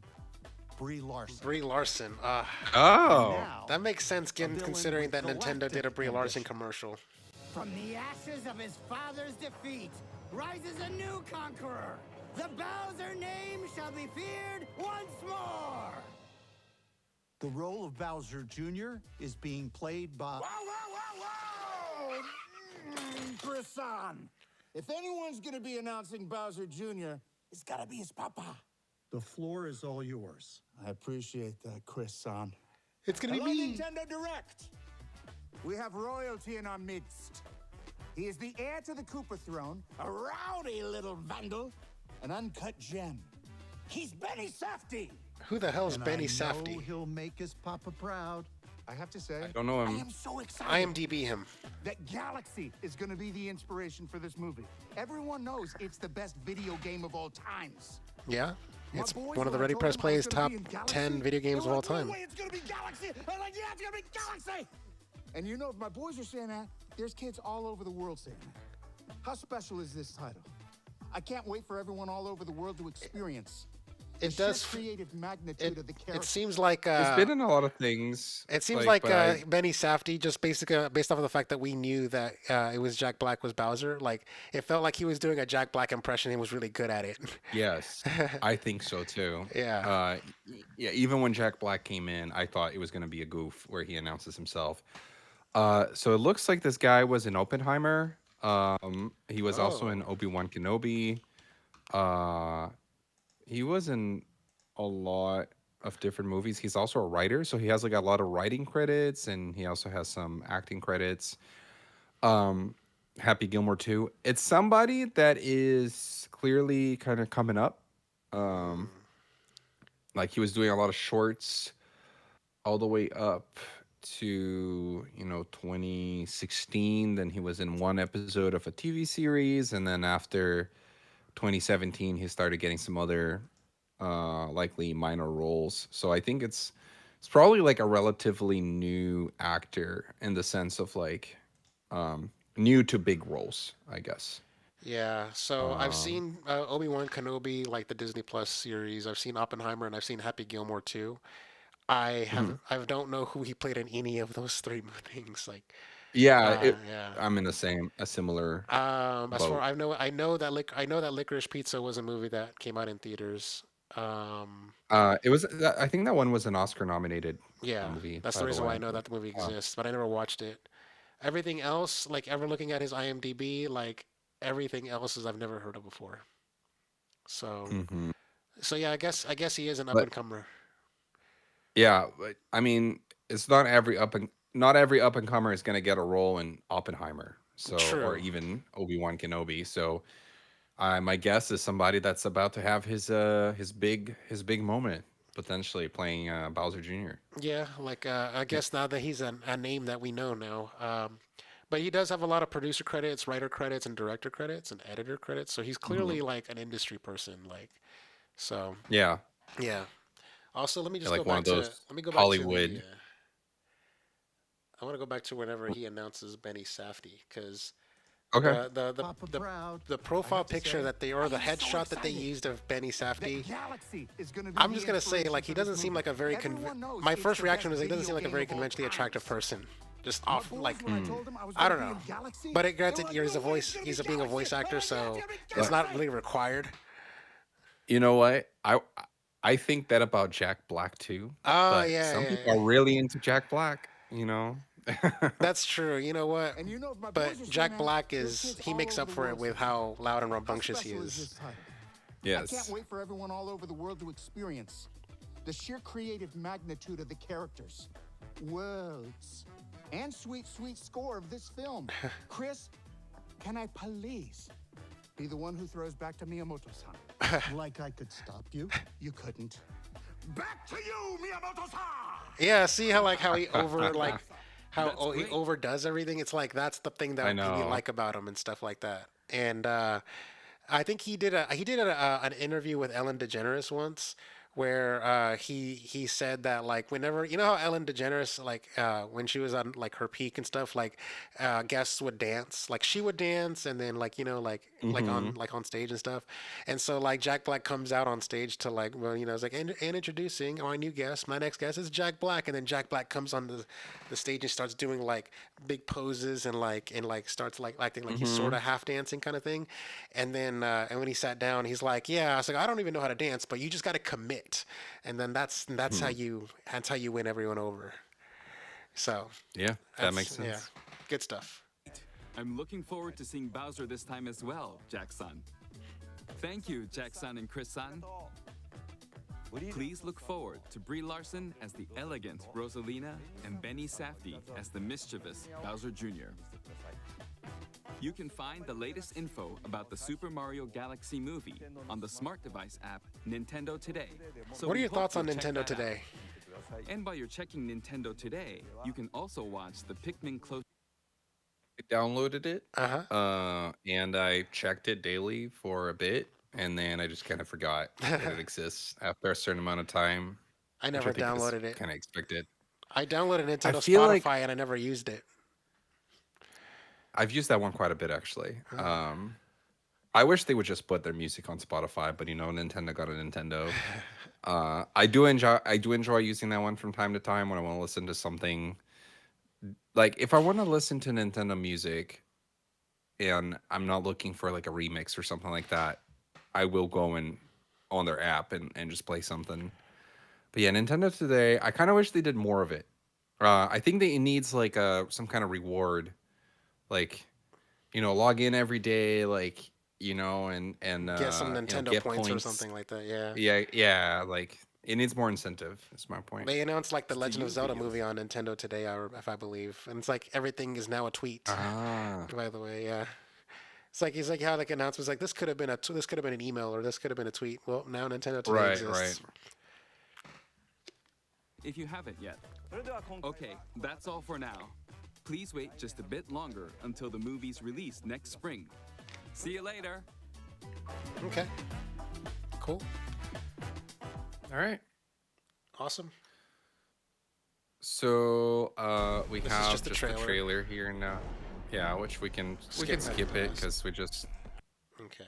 Brie Larson. Brie Larson. Oh. Now, That makes sense villain considering that with Nintendo did a Brie galactic Larson ambition. commercial. From the ashes of his father's defeat rises a new conqueror. The Bowser name shall be feared once more. the role of Bowser Jr. is being played by... Whoa! Brisson. If anyone's gonna be announcing Bowser Jr., it's gotta be his papa. The floor is all yours. I appreciate that, Chris-san. It's gonna Hello, be me. Nintendo Direct. We have royalty in our midst. He is the heir to the Koopa throne, a rowdy little vandal, an uncut gem. He's Benny Safdie. Who the hell's And Benny I know Safdie? he'll make his papa proud. I have to say, I don't know I him. am so excited IMDb him. that Galaxy is going to be the inspiration for this movie. Everyone knows it's the best video game of all times. Yeah. My It's boys, one of the when I Ready told Press them I Plays was gonna top be in Galaxy, 10 video games they of were all like, "No time. way, it's gonna be Galaxy." I'm like, yeah, it's gonna be Galaxy. And you know, if my boys are saying that, there's kids all over the world saying that. How special is this title? I can't wait for everyone all over the world to experience The it sheer does. creative magnitude It of the it character. seems like He's been in a lot of things, it seems like, like but I Benny Safdie, just basically based off of the fact that we knew that it was Jack Black was Bowser. Like it felt like he was doing a Jack Black impression and was really good at it. yes, I think so too. Yeah. Yeah, even when Jack Black came in, I thought it was going to be a goof where he announces himself. So it looks like this guy was in Oppenheimer. He was also in Oh. Obi-Wan Kenobi. Uh, he was in a lot of different movies. He's also a writer, so he has like a lot of writing credits, and he also has some acting credits. Um, Happy Gilmore too. It's somebody that is clearly kind of coming up. Um, Mm. like he was doing a lot of shorts all the way up to 2016. Then he was in one episode of a TV series, and then after 2017 he started getting some other likely minor roles. So I think it's probably like a relatively new actor in the sense of like new to big roles, I guess. Yeah, so I've um seen Obi-Wan Kenobi, like the Disney Plus series. I've seen Oppenheimer, and I've seen Happy Gilmore too. mhm. I don't know who he played in any of those three things. Like, Yeah, yeah. I'm in a similar As far boat. I know that Licorice Pizza was a movie that came out in theaters. Um, It was I think that one was an Oscar nominated yeah, movie, that's the by the reason why I way. know that the movie uh, exists, but I never watched it. Everything else, like ever looking at his IMDb, like everything else is I've never heard of before. So, mhm. yeah, I guess he is an up But and comer. yeah, but, I mean, it's not every up and comer is going to get a role in Oppenheimer, so, or True. even Obi-Wan Kenobi. So, my guess is somebody that's about to have his big moment, potentially playing Bowser Jr. Yeah, like I Yeah. guess now that he's a name that we know now. But he does have a lot of producer credits, writer credits, and director credits, and editor credits. So he's Mhm. clearly like an industry person. Like, so Yeah, yeah. Also, yeah, like one of those let me go back to the Hollywood. I want to go back to whenever he announces Benny Safdie, because Okay. Papa Proud. the I profile have to picture say, that they I or the am so headshot that they excited. used of Benny The Safdie. galaxy is going to be I'm the just gonna say, inspiration like, he for this doesn't seem movie. like a very Everyone knows my it's first the reaction best was he doesn't seem video like a game very of all conventionally attractive times. person. Just My off, boys, like, when I Mm. told them I was I going to don't be know. in Galaxy, But they were granted, like, he's a no way, it's going to he's be a being a voice Galaxy. actor, Oh, yeah, so damn it, it's But not Galaxy. really required. you know what? I think that about Jack Black too, Oh but yeah, some yeah, people yeah. are really into Jack Black, you know? That's true. You know what? And you know, if my boys are But saying Jack that, Black there's is kids he all makes over up the for it world with saying that. how loud and How rambunctious he special is is. this title? I can't Yes. wait for everyone all over the world to experience the sheer creative magnitude of the characters, worlds, and sweet, sweet score of this film. Chris, can I please be the one who throws back to Miyamoto-san? Like I could stop you? You couldn't. Back to you, Miyamoto-san! Yeah, see how he That's he great. overdoes everything. It's like that's the thing I that we know. like about him and stuff like that. And I think an interview with Ellen DeGeneres once where he said that like whenever you know how Ellen DeGeneres like when she was on like her peak and stuff like guests would dance like she would dance and then like Mhm. like on stage and stuff and so like Jack Black comes out on stage to like well it's like and introducing my new guest my next guest is Jack Black and then Jack Black comes on the stage and starts doing like big poses and like starts like acting like he's sort Mhm. of half dancing kind of thing and then and when he sat down he's like yeah I was like I don't even know how to dance but you just got to commit and then Mhm. that's how you win everyone over so Yeah, that makes that's yeah sense. good stuff. I'm looking forward to seeing Bowser this time as well, Jack-san. Thank you, Jack-san and Chris-san. Please look forward to Brie Larson as the elegant Rosalina and Benny Safdie as the mischievous Bowser Jr. You can find the latest info about the Super Mario Galaxy movie on the smart device app Nintendo Today. So What are we your hope thoughts on you'll check Nintendo that out. today? And while you're checking Nintendo Today, you can also watch the Pikmin Close I downloaded it, Uh-huh. and I checked it daily for a bit, and then I just kind of forgot that it exists after a certain amount of time, I which I never think is downloaded it. kind of expected. I downloaded I Nintendo feel like Spotify and I never used it. I've used that one quite a bit actually. Uh, I wish they would just put their music on Spotify, but Nintendo got a Nintendo. I do enjoy using that one from time to time when I want to listen to something. Like if I want to listen to Nintendo music and I'm not looking for like a remix or something like that, I will go in on their app and just play something. But yeah, Nintendo today, I kind of wish they did more of it. I think that it needs like some kind of reward, like log in every day, like and Get some Nintendo get points or points. something like that. Yeah. Yeah, like it needs more incentive. Is my point. They announced like the To Legend of you, Zelda videos. movie on Nintendo today, if I believe, and it's like everything is now a tweet. Ah, By the way, yeah. It's like he's like how like announcements like this could have been this could have been an email or this could have been a tweet. Well, now Nintendo Today right, right. exists. If you haven't yet. Okay, that's all for now. Please wait just a bit longer until the movie's release next spring. See you later. Okay. Cool. All right. Awesome. So we This is have just the the trailer. trailer here now. Yeah, which we can Skip skip it. it because we just. Okay.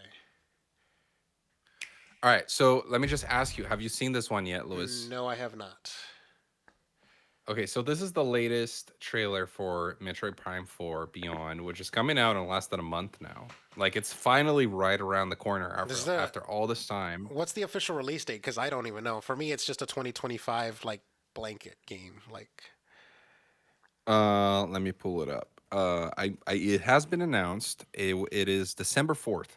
All right. So let me just ask you: have you seen this one yet, Louis? No, I have not. Okay, so this is the latest trailer for Metroid Prime 4 Beyond, which is coming out in less than a month now. Like it's finally right around the corner after all this time. What's the official release date? Because I don't even know. For me, it's just a 2025 like blanket game. Like. Let me pull it up. It has been announced. It is December 4th.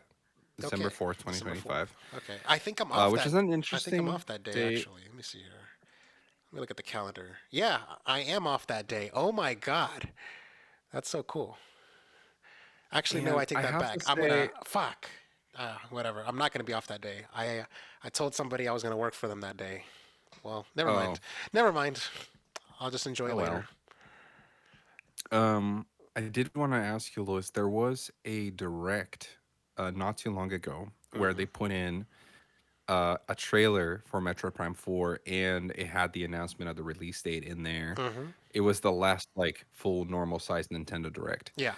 December Okay. 4th, December 2025. 4th. Okay. I think I'm off Which that. is an I think I'm interesting off that day date. actually. Let me see here. Let me look at the calendar. Yeah, I am off that day. Oh my god. That's so cool. Actually, no, And I take I that have back. to I'm gonna say- fuck. Whatever. I'm not gonna be off that day. I told somebody I was gonna work for them that day. Well, never mind. Never mind. I'll just enjoy Oh, later. I did want to ask you, Louis. There was a direct not too long ago where they put in a trailer for Metroid Prime 4, and it had the announcement of the release date in there. It was the last like full normal size Nintendo Direct, Yeah.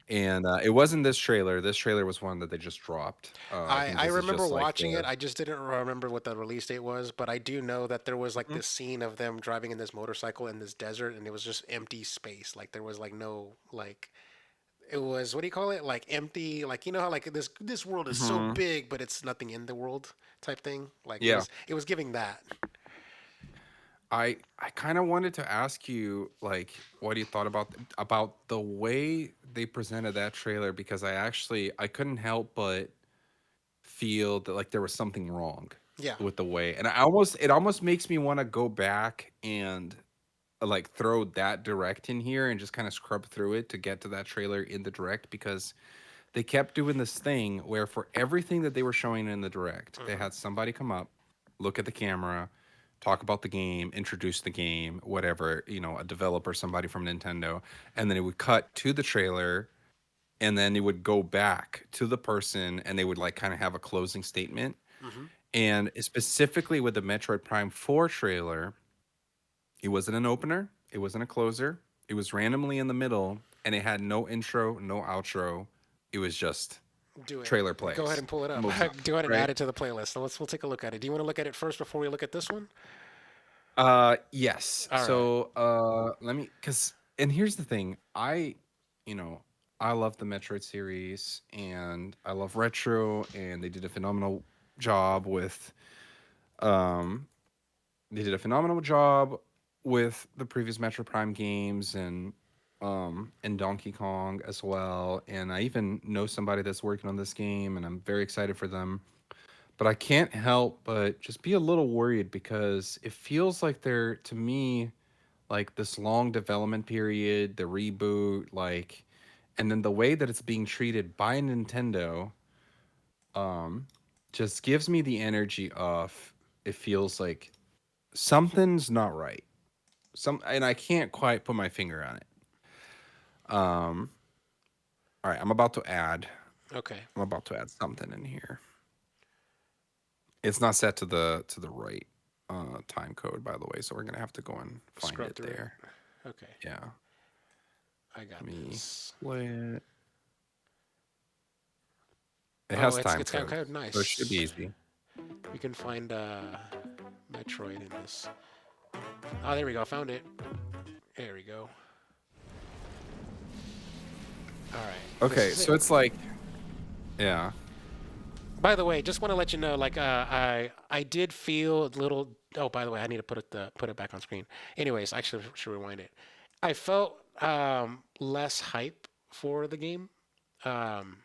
and it wasn't this trailer. This trailer was one that they just dropped. Think I this is remember just like watching it. the. I just didn't remember what the release date was, but I do know that there was like this scene of them driving in this motorcycle in this desert, and it was just empty space. Like there was like no like. It was what do you call it? Like empty. Like how like this world is so Mhm. big, but it's nothing in the world type thing. Like Yeah. it was giving that. I kind of wanted to ask you like what you thought about the way they presented that trailer, because I couldn't help but feel that like there was something wrong Yeah. with the way, and it almost makes me want to go back and like throw that direct in here and just kind of scrub through it to get to that trailer in the direct, because they kept doing this thing where for everything that they were showing in the direct, they had somebody come up, look at the camera, talk about the game, introduce the game, whatever, a developer, somebody from Nintendo, and then it would cut to the trailer, and then it would go back to the person, and they would like kind of have a closing statement. And specifically with the Metroid Prime 4 trailer, it wasn't an opener, it wasn't a closer, it was randomly in the middle, and it had no intro, no outro. It was just Do it. trailer plays. Go ahead and pull it up. Moves on, Go ahead and right? add it to the playlist. So we'll take a look at it. Do you want to look at it first before we look at this one? Yes. All right. So let me, and here's the thing. I love the Metroid series, and I love retro, and they did a phenomenal job with the previous Metro Prime games, and Donkey Kong as well. And I even know somebody that's working on this game, and I'm very excited for them. But I can't help but just be a little worried, because it feels like they're, to me, like this long development period, the reboot, like, and then the way that it's being treated by Nintendo, just gives me the energy of, it feels like something's not right. And I can't quite put my finger on it. All right, I'm about to add Okay. something in here. It's not set to the right time code, by the way, so we're gonna have to go and find Scrub it through it. there. Okay. Yeah. I got Let me this. play it. It Oh, has it's time it's kind code, of so it should be nice. easy. We can find Metroid in this. Oh, there we go. Found it. There we go. All right. This Okay, is so it. it's like, yeah, By the way, just want to let you know, like, I did feel a little. Oh, by the way, I need to put it back on screen. Anyways, I should rewind it. I felt less hype for the game um,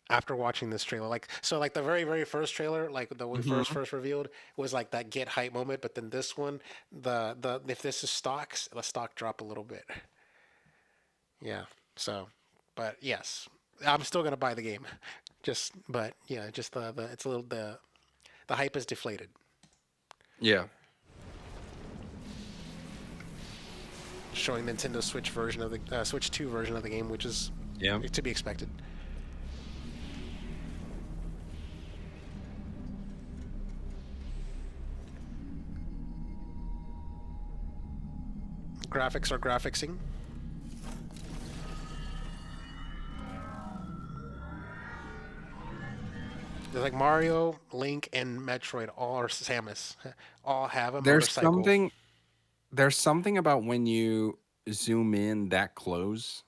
after watching this trailer. Like, so, like the very first trailer, like the when hmm first revealed, was like that get hype moment. But then this one, the if this is stocks, the stock drop a little bit. Yeah. So, but yes, I'm still gonna buy the game. Just, but yeah, just the it's a little the hype is deflated. yeah, Showing Nintendo Switch version of the Switch 2 version of the game, which is yeah. to be expected. Graphics are graphicsing. They're like Mario, Link, and Metroid all are Samus. All have a There's motorcycle. something there's something about when you zoom in that close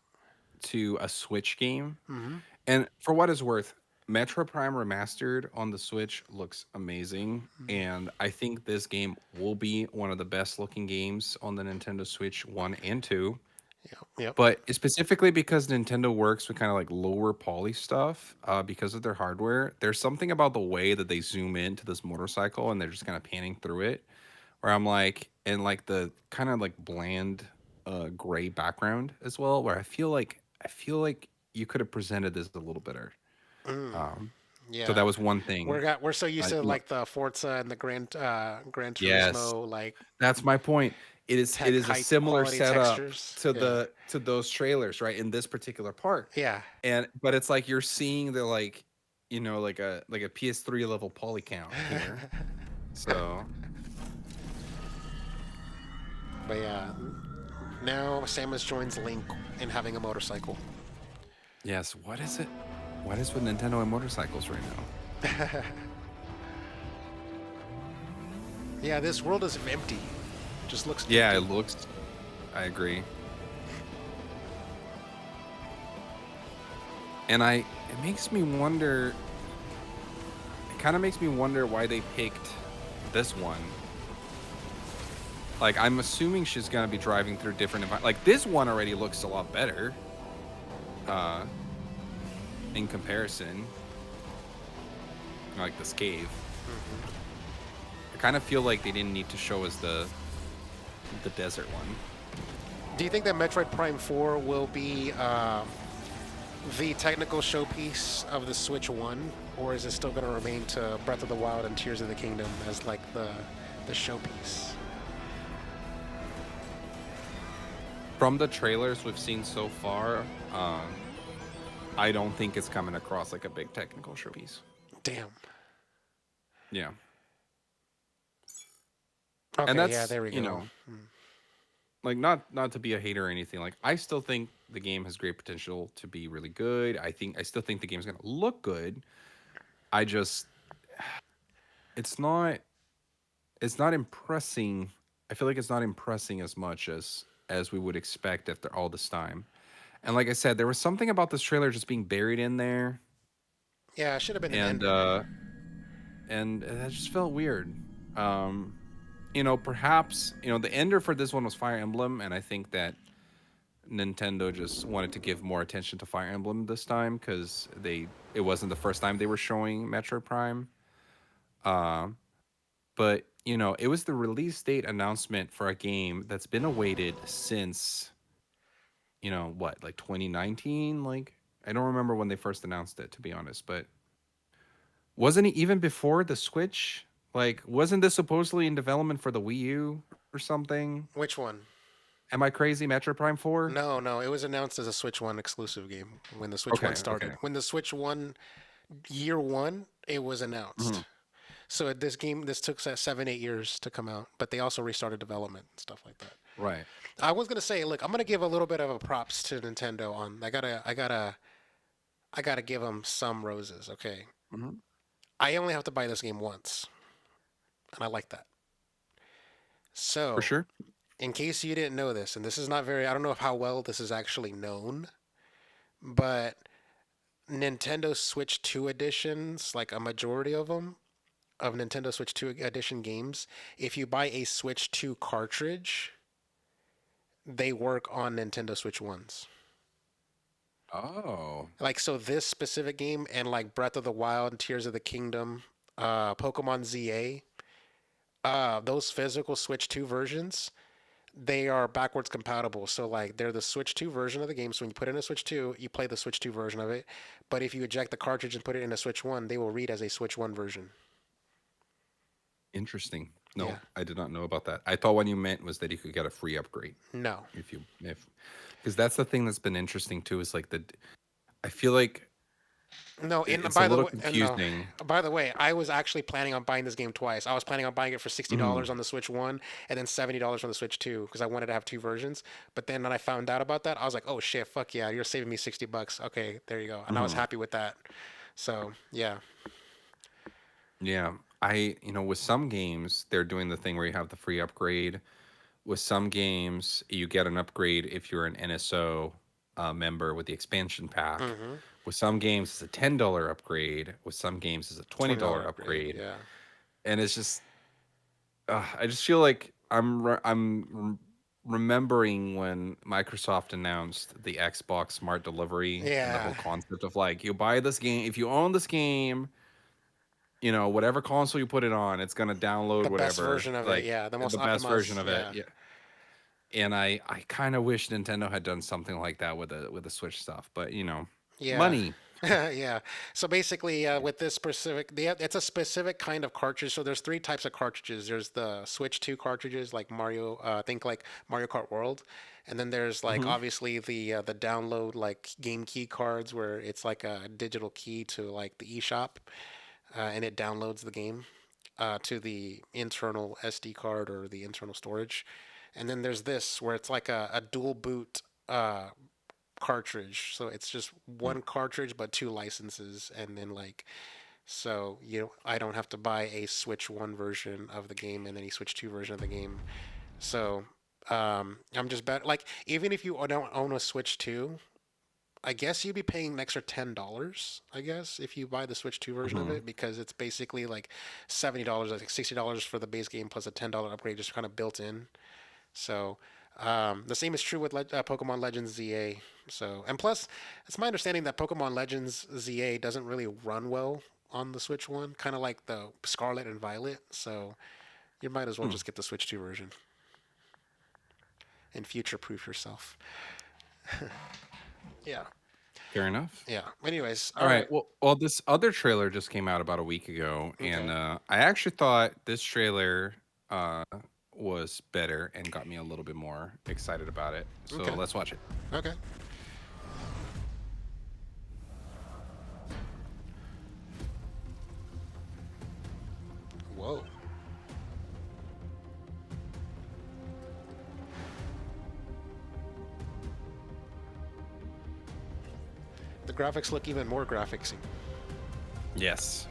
to a Switch game. Hmm. And for what is worth, Metro Prime Remastered on the Switch looks amazing. And I think this game will be one of the best looking games on the Nintendo Switch 1 and 2. Yep. Yep. But specifically because Nintendo works with kind of like lower poly stuff because of their hardware, there's something about the way that they zoom into this motorcycle and they're just kind of panning through it where I'm like, and like the kind of like bland gray background as well, where I feel like you could have presented this a little better. Mm, Um, so that yeah. was one thing. We're so used I, to lo- like the Forza and the Gran yes, Turismo like that's my point. It is a high similar quality setup textures. to Yeah. those trailers, right? In this particular part, Yeah. and but it's like you're seeing the like, like a PS3 level poly count here. So But yeah, now Samus joins Link in having a motorcycle. yes, what is it? What is with Nintendo and motorcycles right now? Yeah, this world is empty. Just looks Yeah, it empty. looks. I agree. And it makes me wonder. It kind of makes me wonder why they picked this one. Like, I'm assuming she's gonna be driving through different like this one already looks a lot better. Uh, in comparison, like this cave. I kind of feel like they didn't need to show us the desert one. Do you think that Metroid Prime 4 will be the technical showpiece of the Switch 1, or is it still going to remain to Breath of the Wild and Tears of the Kingdom as like the showpiece? From the trailers we've seen so far, I don't think it's coming across like a big technical showpiece. Damn. Yeah. Okay, And that's, yeah, there we go. you know, like not to be a hater or anything. Like I still think the game has great potential to be really good. I still think the game's gonna look good. I just it's not impressing. I feel like it's not impressing as much as we would expect after all this time. And like I said, there was something about this trailer just being buried in there, Yeah, it should have been an and ender. that just felt weird. Perhaps the ender for this one was Fire Emblem, and I think that Nintendo just wanted to give more attention to Fire Emblem this time because it wasn't the first time they were showing Metroid Prime. But it was the release date announcement for a game that's been awaited since what, like 2019. Like I don't remember when they first announced it, to be honest, but wasn't it even before the Switch? Like, wasn't this supposedly in development for the Wii U or something? Which one? Am I crazy? Metroid Prime 4? No, it was announced as a Switch 1 exclusive game when the Switch Okay, 1 started. okay. When the Switch 1 year 1, it was announced. Mhm. So this took 7-8 years to come out, but they also restarted development and stuff like that. Right. I was gonna say, look, I'm gonna give a little bit of a props to Nintendo on. I gotta I gotta give them some roses. Okay, Mhm. I only have to buy this game once, and I like that. For So, sure. in case you didn't know this, and this is not very, I don't know how well this is actually known, but Nintendo Switch 2 editions, like a majority of them, of Nintendo Switch 2 edition games, if you buy a Switch 2 cartridge, they work on Nintendo Switch 1s. Oh. Like, so this specific game and like Breath of the Wild, Tears of the Kingdom, Pokemon ZA, those physical Switch 2 versions, they are backwards compatible. So like they're the Switch 2 version of the game. So when you put in a Switch 2, you play the Switch 2 version of it. But if you eject the cartridge and put it in a Switch 1, they will read as a Switch 1 version. Interesting. No, Yeah. I did not know about that. I thought what you meant was that you could get a free upgrade No. if because that's the thing that's been interesting too is like I feel like No, and it's a by the little way, confusing. by the way, I was actually planning on buying this game twice. I was planning on buying it for $60 Mhm. on the Switch One, and then $70 on the Switch Two, because I wanted to have two versions. But then when I found out about that, I was like, "Oh shit, fuck yeah, you're saving me $60. Okay, there you go." And I was Mhm. happy with that. So yeah, Yeah. With some games, they're doing the thing where you have the free upgrade. With some games, you get an upgrade if you're an NSO member with the expansion pack. mm-hmm. With some games, it's a $10 upgrade. With some games, it's a $20 $20 upgrade. upgrade. Yeah, And it's just, I just feel like remembering when Microsoft announced the Xbox Smart Delivery and the whole yeah, concept of like, you buy this game, if you own this game, whatever console you put it on, it's gonna download the best whatever, version of it. like Yeah, the most the best version optimized. of it. Yeah, Yeah. And I kind of wish Nintendo had done something like that with the Switch stuff, but yeah. money. Yeah. So basically, with this specific, it's a specific kind of cartridge. So there's three types of cartridges. There's the Switch 2 cartridges, like Mario, think like Mario Kart World, and then there's like Hmm. obviously the download like game key cards where it's like a digital key to like the eShop, and it downloads the game to the internal SD card or the internal storage. And then there's this where it's like a dual boot cartridge. So it's just one cartridge but two licenses, and then like so I don't have to buy a Switch 1 version of the game and then a Switch 2 version of the game. So I'm just bet like even if you don't own a Switch 2, I guess you'd be paying an extra $10, I guess, if you buy the Switch 2 version of Hmm. it, because it's basically like $70, I think $60 for the base game plus a $10 upgrade just kind of built in. So the same is true with Pokemon Legends ZA. So and plus, it's my understanding that Pokemon Legends ZA doesn't really run well on the Switch One, kind of like the Scarlet and Violet. So you might as well just get the Switch 2 version and future-proof yourself. Yeah, Fair enough. yeah. Anyways, All right. Well, this other trailer just came out about a week ago, and Okay. I actually thought this trailer was better and got me a little bit more excited about it. So Okay. let's watch it. Okay. Whoa. The graphics look even more graphicsy. Yes.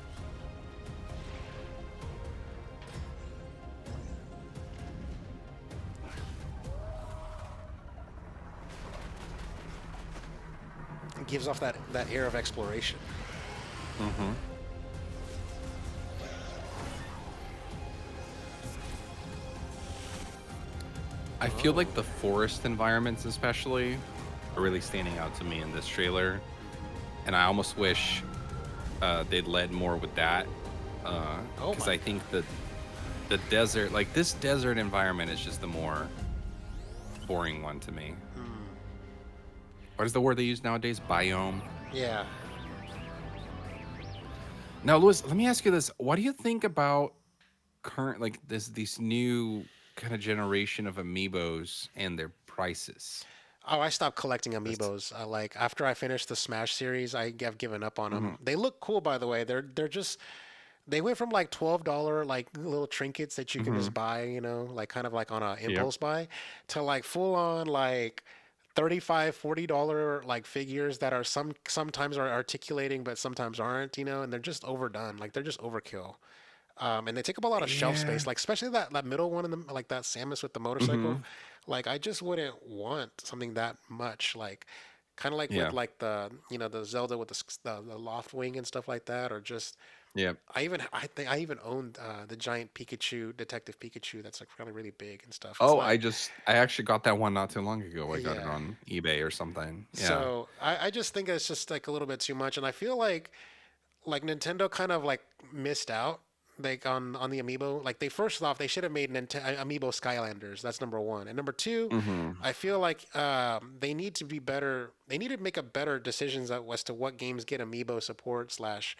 It gives off that air of exploration. Mm-hmm. I feel like the forest environments, especially, are really standing out to me in this trailer, and I almost wish they'd led more with that, Oh because my. I think the desert, like this desert environment, is just the more boring one to me. What is the word they use nowadays? Biome. Yeah. Now, Louis, let me ask you this: what do you think about current, like these new kind of generation of amiibos and their prices? Oh, I stopped collecting That's- amiibos. Like after I finished the Smash series, have given up on them. Mhm. They look cool, by the way. They're just they went from like $12 like little trinkets that you can just Mhm. buy, like kind of like on a Yep. impulse buy, to like full on like $35, $40 like figures that are sometimes are articulating but sometimes aren't, and they're just overdone. Like they're just overkill. And they take up a lot of shelf Yeah. space, like especially that middle one in the like that Samus with the Hmm. motorcycle. Like I just wouldn't want something that much. Like kind of like with Yeah. like the Zelda with the loft wing and stuff like that, or just Yep. I think I even owned the giant Pikachu, Detective Pikachu. That's like really really big and stuff. It's Oh, like I actually got that one not too long ago. I got it yeah. on eBay or something. Yeah. So I just think it's just like a little bit too much, and I feel like Nintendo kind of like missed out like on the amiibo. Like they first off they should have made amiibo Skylanders. That's number one, and number two, Hmm. I feel like they need to be better. They need to make a better decisions as to what games get amiibo support slash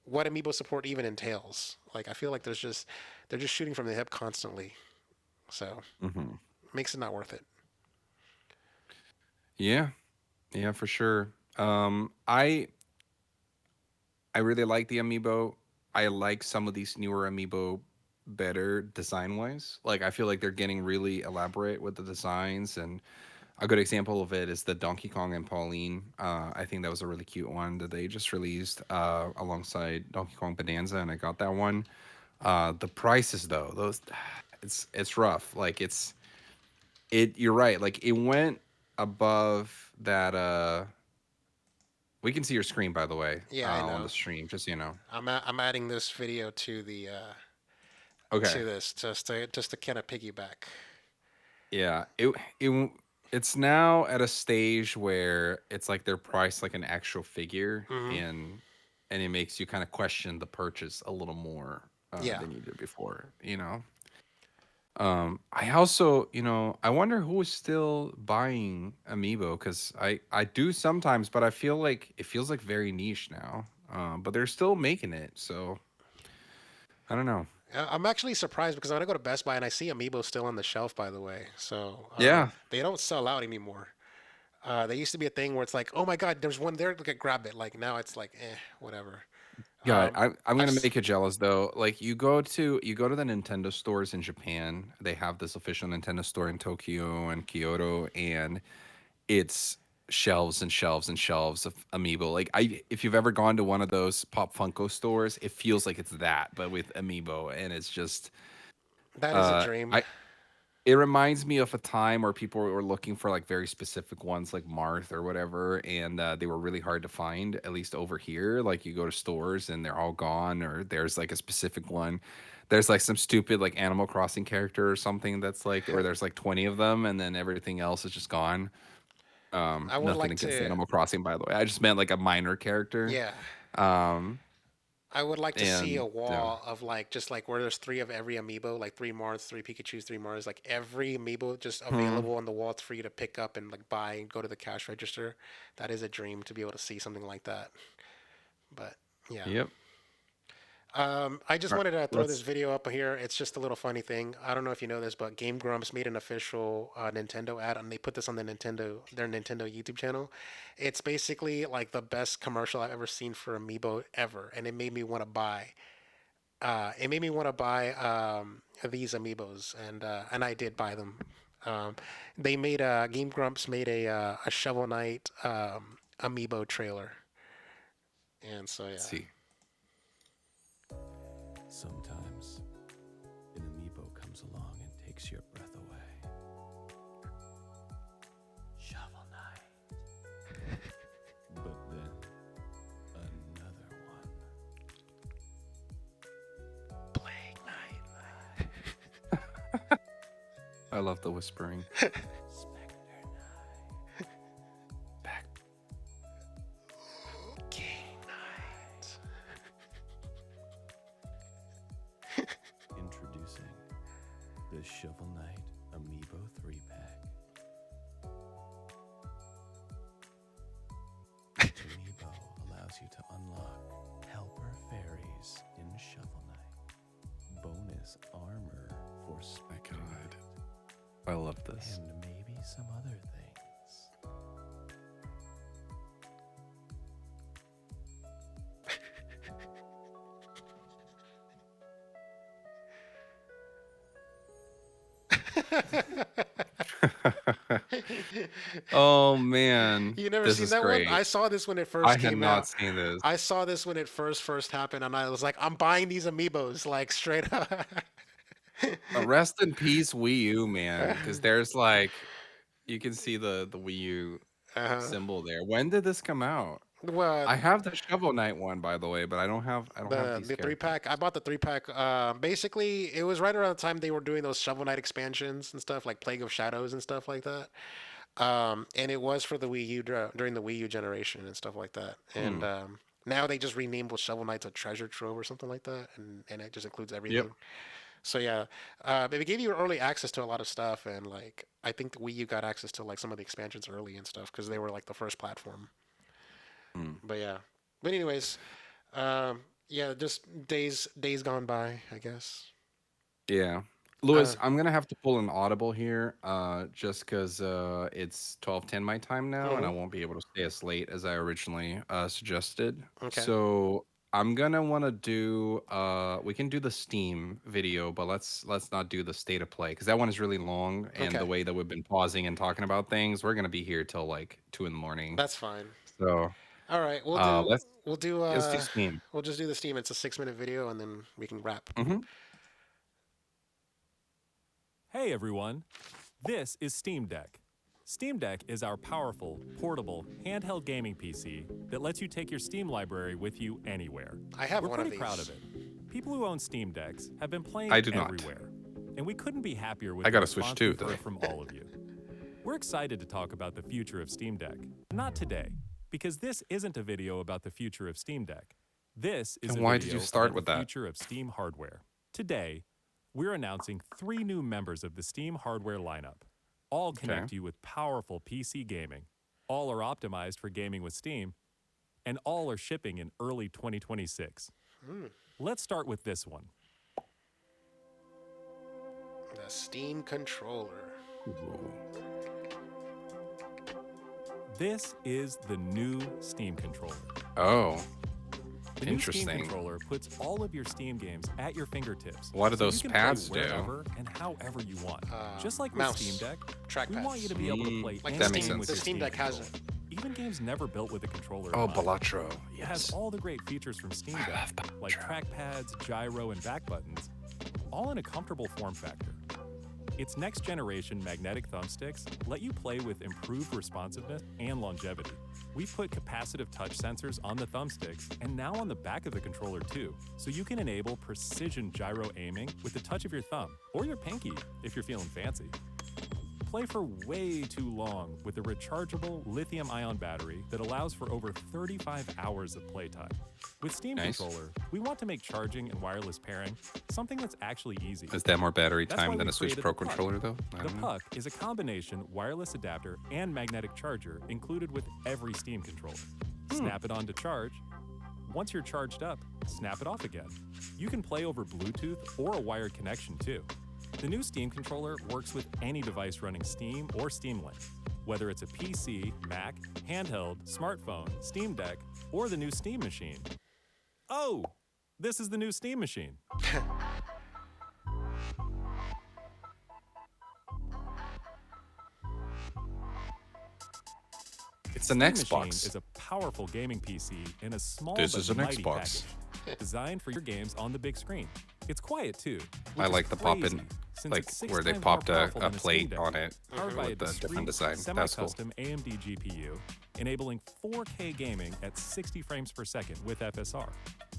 what amiibo support even entails. Like I feel like they're just shooting from the hip constantly, so Hmm. makes it not worth it. Yeah. Yeah, for sure. I really like the amiibo. I like some of these newer amiibo better design wise. Like I feel like they're getting really elaborate with the designs, and a good example of it is the Donkey Kong and Pauline. I think that was a really cute one that they just released alongside Donkey Kong Bonanza, and I got that one. The prices though, those it's rough. Like you're right. Like it went above that. We can see your screen, by the way, Yeah, I on the know. stream, just so you know. I'm adding this video Okay. to this just to kind of piggyback. Yeah. It's now at a stage where it's like they're priced like an actual figure, Hmm. and it makes you kind of question the purchase a little more Yeah, than you did before. I also, I wonder who is still buying Amiibo because I do sometimes, but I feel like it feels like very niche now. But they're still making it, so I don't know. I'm actually surprised because when I go to Best Buy and I see Amiibo still on the shelf, by the way, so Yeah, they don't sell out anymore. They used to be a thing where it's like, oh my God, there's one there, look at grab it. Like now it's like, whatever. God, Um, I'm I've gonna s- make you jealous though. Like you go to the Nintendo stores in Japan. They have this official Nintendo store in Tokyo and Kyoto, and it's shelves and shelves and shelves of Amiibo. Like if you've ever gone to one of those Pop Funko stores, it feels like it's that, but with Amiibo, and it's just that is a uh, dream. I it reminds me of a time where people were looking for like very specific ones, like Marth or whatever, and they were really hard to find. At least over here, like you go to stores and they're all gone, or there's like a specific one. There's like some stupid like Animal Crossing character or something that's like, or there's like 20 of them, and then everything else is just gone. I would Nothing like against to, Animal Crossing, by the way. I just meant like a minor character. yeah, Um, I would like to see a and yeah. wall of like just like where there's three of every amiibo, like three Mars, three Pikachu's, three Mars, like every amiibo just Hmm. available on the wall for you to pick up and like buy and go to the cash register. That is a dream to be able to see something like that. But yeah. Yep. I just All right, wanted to throw this let's. video up here. It's just a little funny thing. I don't know if you know this, but Game Grumps made an official Nintendo ad, and they put this on their Nintendo YouTube channel. It's basically like the best commercial I've ever seen for Amiibo ever, and it made me want to buy. It made me want to buy these Amiibos, and I did buy them. Um, they made Game Grumps made a Shovel Knight Amiibo trailer, and so Let's yeah. see. Sometimes an amiibo comes along and takes your breath away. Shovel Knight. But then another one. Plague Knight. I love the whispering. Spectre Knight. Back. King Knight. Introducing the Shovel Knight Amiibo 3-pack. Each amiibo allows you to unlock Helper Fairies in Shovel Knight, bonus armor for Spectre God. Knight, I love this. and maybe some other things. Oh man, You never this seen is that one? great. I saw this when it I first had came not out. seen this. I saw this when it first happened, and I was like, I'm buying these amiibos, like straight up. Rest in peace, Wii U, man. Because there's like, you can see the Wii U uh, symbol there. When did this come out? well, I have the Shovel Knight one, by the way, but I don't have these the three characters. pack. I bought the three pack. Basically, it was right around the time they were doing those Shovel Knight expansions and stuff, like Plague of Shadows and stuff like that. And it was for the Wii U during the Wii U generation and stuff like that. And Hmm. now they just renamed with Shovel Knight to Treasure Trove or something like that, and it just includes Yep. everything. So yeah, it gave you early access to a lot of stuff, and like I think the Wii U got access to like some of the expansions early and stuff because they were like the first platform. Hmm. But yeah, but anyways, yeah, just days gone by, I guess. Yeah. Uh, Lewis, I'm gonna have to pull an audible here, just because it's 12:10 my time now, and I mhm. won't be able to stay as late as I originally suggested. Okay, So I'm gonna want to do we can do the Steam video, but let's not do the state of play because that one is really long, and the okay, way that we've been pausing and talking about things, we're gonna be here till like 2 in the morning. that's fine. So All right, let's we'll do let's do Steam. we'll just do the Steam. It's a 6 minute video, and then we can wrap. Hmm. Hey everyone, this is Steam Deck. Steam Deck is our powerful, portable, handheld gaming PC that lets you take your Steam library with you anywhere. I have We're one of pretty proud these. of it. People who own Steam Decks have been playing I do not. everywhere, and we couldn't be happier with I the gotta switch response too, we've though. heard from all of you. We're excited to talk about the future of Steam Deck. Not today, because this isn't a video about the future of Steam Deck. This is Then a why did video you start about with the that? future of Steam hardware. Today, we're announcing 3 new members of the Steam hardware lineup. All connect you with powerful PC gaming. All are optimized for gaming with Steam, and all are shipping in early 2026. Let's start with this one. The Steam controller. This is the new Steam controller. Oh, The new Steam interesting. controller puts all of your Steam games at your fingertips. What do so those you can pads play do? wherever and however you want. Just like mouse, with Steam Deck, we trackpads. want you to be able to play Like any that makes game sense. with The your Steam Deck has controller. it. Even games never built with a controller. Oh, in mind. Balatro. It has Yes. all the great features from Steam Deck, like trackpads, gyro, and back buttons, all in a comfortable form factor. Its next generation magnetic thumbsticks let you play with improved responsiveness and longevity. We've put capacitive touch sensors on the thumbsticks and now on the back of the controller too, so you can enable precision gyro aiming with the touch of your thumb or your pinky if you're feeling fancy. Play for way too long with a rechargeable lithium-ion battery that allows for over 35 hours of playtime. With Steam Nice. Controller, we want to make charging and wireless pairing something that's actually easy. Is that more battery That's time why than we a Switch created Pro the Puck. controller, though? I The don't know. Puck is a combination wireless adapter and magnetic charger included with every Steam controller. Snap it on to charge. Once you're charged up, snap it off again. You can play over Bluetooth or a wired connection too. The new Steam controller works with any device running Steam or Steam Link, whether it's a PC, Mac, handheld, smartphone, Steam Deck, or the new Steam Machine. Oh, this is the new Steam Machine. It's an Steam Machine Xbox. is a powerful gaming PC in a small This but is an mighty Xbox. package, designed for your games on the big screen. It's quiet too. I which is like the pop crazy, in, since like it's 6 where they times more popped a powerful than Steam plate Deck, on it powered by a with the different discrete, design. That's cool. semi-custom AMD GPU, enabling 4K gaming at 60 frames per second with FSR.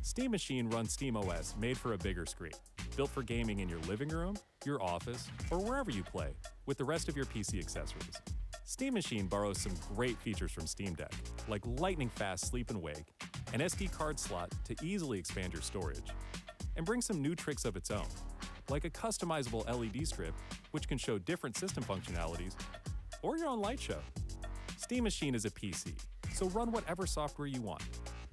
Steam Machine runs SteamOS made for a bigger screen, built for gaming in your living room, your office, or wherever you play, with the rest of your PC accessories. Steam Machine borrows some great features from Steam Deck, like lightning-fast sleep and wake, an SD card slot to easily expand your storage, and brings some new tricks of its own, like a customizable LED strip, which can show different system functionalities, or your own light show. Steam Machine is a PC, so run whatever software you want,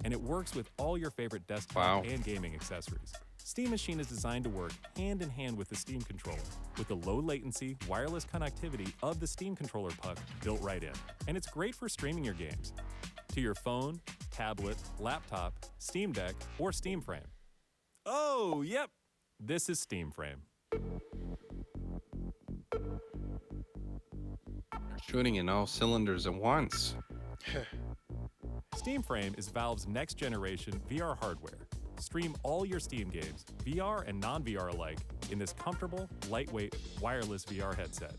and it works with all your favorite desktop Wow. and gaming accessories. Steam Machine is designed to work hand in hand with the Steam controller, with the low latency, wireless connectivity of the Steam controller puck built right in. And it's great for streaming your games to your phone, tablet, laptop, Steam Deck, or Steam Frame. Oh, yep, this is Steam Frame. Shooting in all cylinders at once. Steam Frame is Valve's next generation VR hardware. Stream all your Steam games, VR and non-VR alike, in this comfortable, lightweight, wireless VR headset.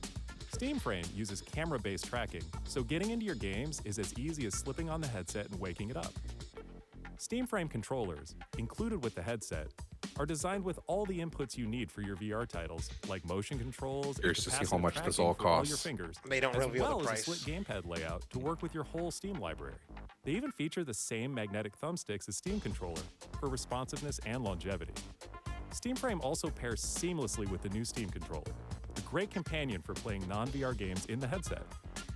Steam Frame uses camera-based tracking, so getting into your games is as easy as slipping on the headset and waking it up. Steam Frame controllers, included with the headset, are designed with all the inputs you need for your VR titles, like motion controls Curious and to see how capacitive much this tracking all for all your costs. fingers, They don't as reveal the well as price. a slick gamepad layout to work with your whole Steam library. They even feature the same magnetic thumbsticks as Steam Controller for responsiveness and longevity. Steam Frame also pairs seamlessly with the new Steam Controller, a great companion for playing non-VR games in the headset.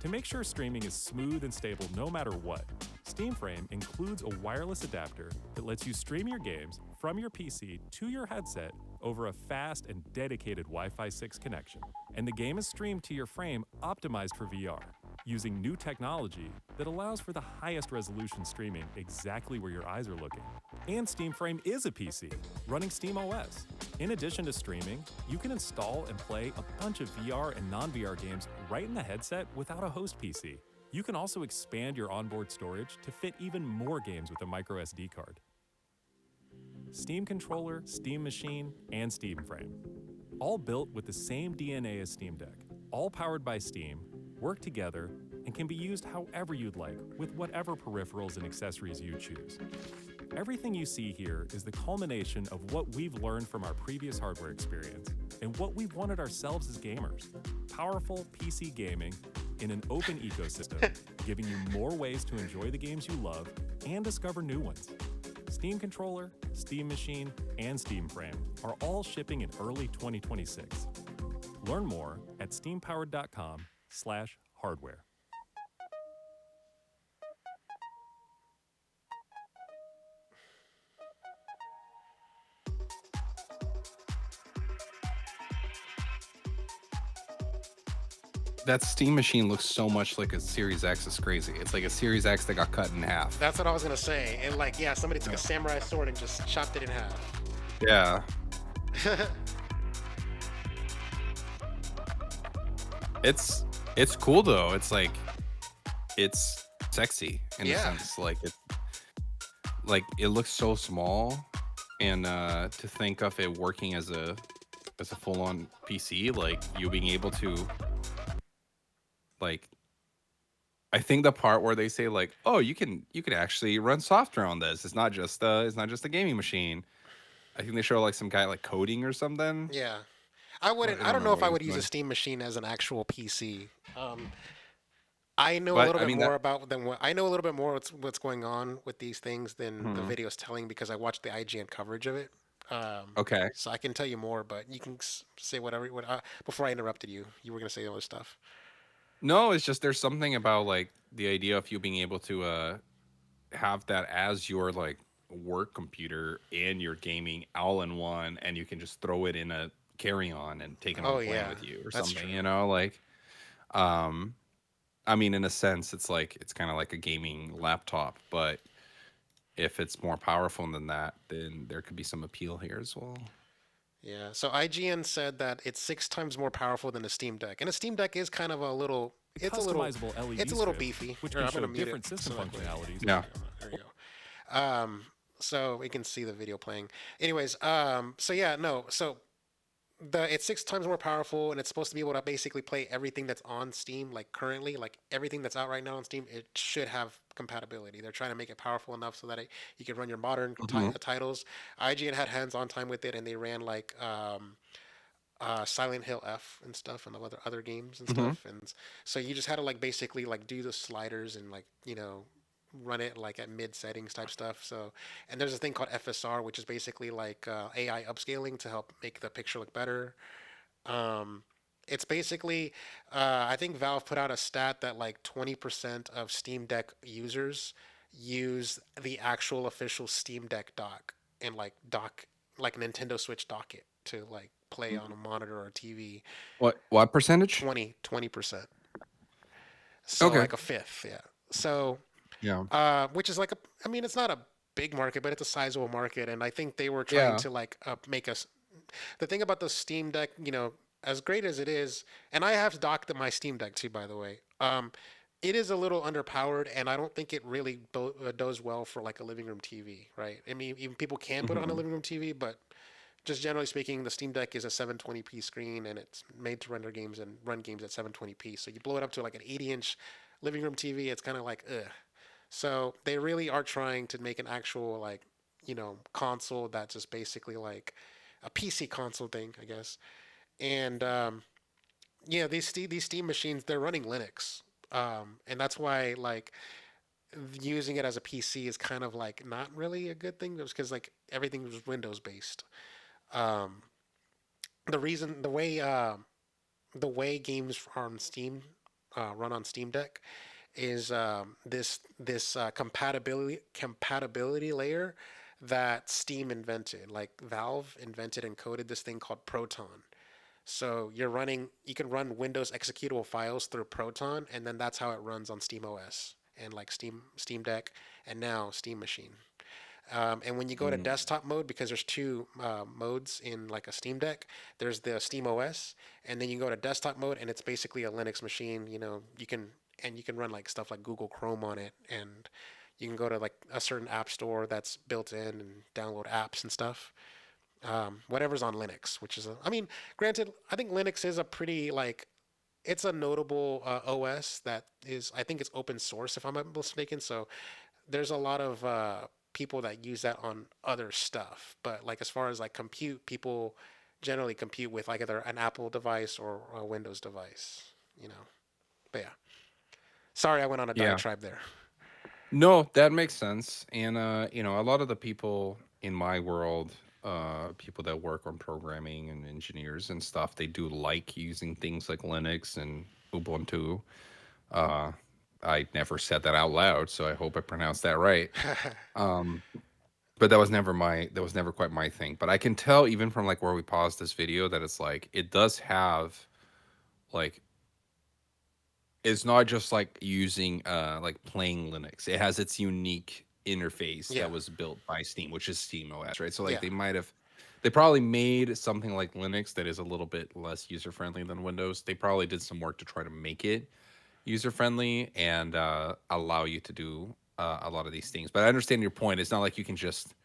To make sure streaming is smooth and stable no matter what, Steam Frame includes a wireless adapter that lets you stream your games from your PC to your headset over a fast and dedicated Wi-Fi 6 connection. And the game is streamed to your frame optimized for VR, using new technology that allows for the highest resolution streaming exactly where your eyes are looking. And Steam Frame is a PC, running SteamOS. In addition to streaming, you can install and play a bunch of VR and non-VR games right in the headset without a host PC. You can also expand your onboard storage to fit even more games with a micro SD card. Steam Controller, Steam Machine, and Steam Frame. All built with the same DNA as Steam Deck, all powered by Steam, work together, and can be used however you'd like with whatever peripherals and accessories you choose. Everything you see here is the culmination of what we've learned from our previous hardware experience and what we've wanted ourselves as gamers. Powerful PC gaming in an open ecosystem, giving you more ways to enjoy the games you love and discover new ones. Steam Controller, Steam Machine, and Steam Frame are all shipping in early 2026. Learn more at steampowered.com/hardware. That Steam Machine looks so much like a Series X. It's crazy. It's like a Series X that got cut in half. That's what I was gonna say. And like, yeah, somebody took a samurai sword and just chopped it in half. Yeah. It's cool though. It's like it's sexy in a sense. Like it looks so small, and to think of it working as a full-on PC, like you being able to like, I think the part where they say like, oh, you can actually run software on this. It's not just a gaming machine. I think they show like some guy like coding or something. Yeah. I don't know if I would use a Steam Machine as an actual PC. I know a little bit more about than what I know a little bit more what's going on with these things than the video's telling, because I watched the IGN coverage of it. Okay. So I can tell you more, but you can say whatever. Before I interrupted you, you were gonna say all this stuff. No, it's just there's something about like the idea of you being able to have that as your like work computer and your gaming all in one, and you can just throw it in a carry-on and take it on the plane with you or That's something. true. You know, like, I mean, in a sense, it's kind of like a gaming laptop, but if it's more powerful than that, then there could be some appeal here as well. Yeah. So IGN said that it's 6 times more powerful than a Steam Deck, and a Steam Deck is kind of a little. Customizable LED It's a little strip, beefy. which Here, can I'm show gonna mute different it system so that way- functionalities. Yeah. There you go. So we can see the video playing. Anyways, so yeah, no, so it's 6 times more powerful, and it's supposed to be able to basically play everything that's on Steam, like currently, like everything that's out right now on Steam. It should have compatibility. They're trying to make it powerful enough so that you can run your modern titles. IGN had hands-on time with it, and they ran like Silent Hill F and stuff, and other games and stuff, and so you just had to like basically like do the sliders and like run it like at mid settings type stuff. So, and there's a thing called FSR, which is basically like AI upscaling to help make the picture look better. It's basically, I think Valve put out a stat that like 20% of Steam Deck users use the actual official Steam Deck dock and like Nintendo Switch dock it to like play on a monitor or a TV. What percentage? 20%. So Okay. like a fifth, yeah. So Yeah. which is like I mean, it's not a big market, but it's a sizable market, and I think they were trying to like make us. The thing about the Steam Deck, as great as it is, and I have docked my Steam Deck too, by the way. It is a little underpowered, and I don't think it really does well for like a living room TV, right? I mean, even people can put it on a Mhm. living room TV, but just generally speaking, the Steam Deck is a 720p screen, and it's made to render games and run games at 720p. So you blow it up to like an 80-inch living room TV, it's kind of like ugh. So they really are trying to make an actual like console that's just basically like a PC console thing, I guess. And yeah, these Steam machines, they're running Linux, and that's why like using it as a PC is kind of like not really a good thing, just because like everything was Windows based. Um, the reason the way games on Steam run on Steam Deck is this compatibility layer that Steam invented. Like Valve invented and coded this thing called Proton. So you can run Windows executable files through Proton, and then that's how it runs on Steam OS and like Steam Deck, and now Steam Machine. And when you go to Mm. desktop mode, because there's two modes in like a Steam Deck, there's the Steam OS, and then you go to desktop mode, and it's basically a Linux machine. You can run like stuff like Google Chrome on it, and you can go to like a certain app store that's built in and download apps and stuff. Whatever's on Linux, which is, I mean, granted, I think Linux is a pretty like it's a notable OS that is, I think it's open source if I'm not mistaken. So there's a lot of people that use that on other stuff. But like as far as like compute, people generally compute with like either an Apple device or a Windows device. You know. But yeah, sorry I went on a Yeah. diatribe there. No, that makes sense. And a lot of the people in my world, people that work on programming and engineers and stuff, they do like using things like Linux and Ubuntu. Uh, I never said that out loud, so I hope I pronounced that right. Um, but that was never quite my thing. But I can tell even from like where we paused this video that it's like it does have like it's not just like using like playing Linux. It has its unique interface Yeah. that was built by Steam, which is Steam OS, right? So like Yeah. they probably made something like Linux that is a little bit less user friendly than Windows. They probably did some work to try to make it user friendly and allow you to do a lot of these things. But I understand your point. It's not like you can just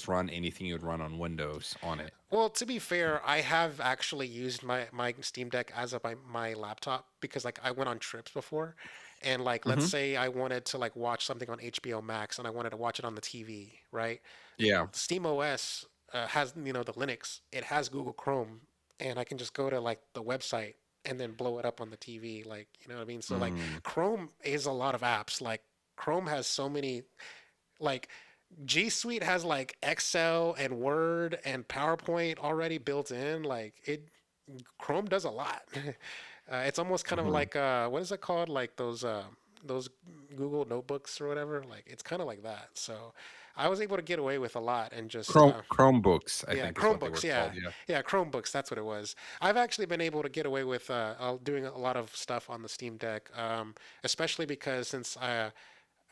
run anything you'd run on Windows on it. Well, to be fair, I have actually used my Steam Deck as my laptop because like I went on trips before, and like let's Mhm. say I wanted to like watch something on HBO Max and I wanted to watch it on the TV, right? Yeah. Steam OS has the Linux. It has Google Chrome, and I can just go to like the website and then blow it up on the TV, like you know what I mean. So like Mm. Chrome is a lot of apps. Like Chrome has so many like G Suite has like Excel and Word and PowerPoint already built in. Like Chrome does a lot. It's almost kind of Mhm. like what is it called? Like those Google notebooks or whatever. Like it's kind of like that. So I was able to get away with a lot and just Chromebooks, I yeah, think is what they were Chromebooks. Yeah, called. Yeah. yeah, Chromebooks. That's what it was. I've actually been able to get away with doing a lot of stuff on the Steam Deck, especially because since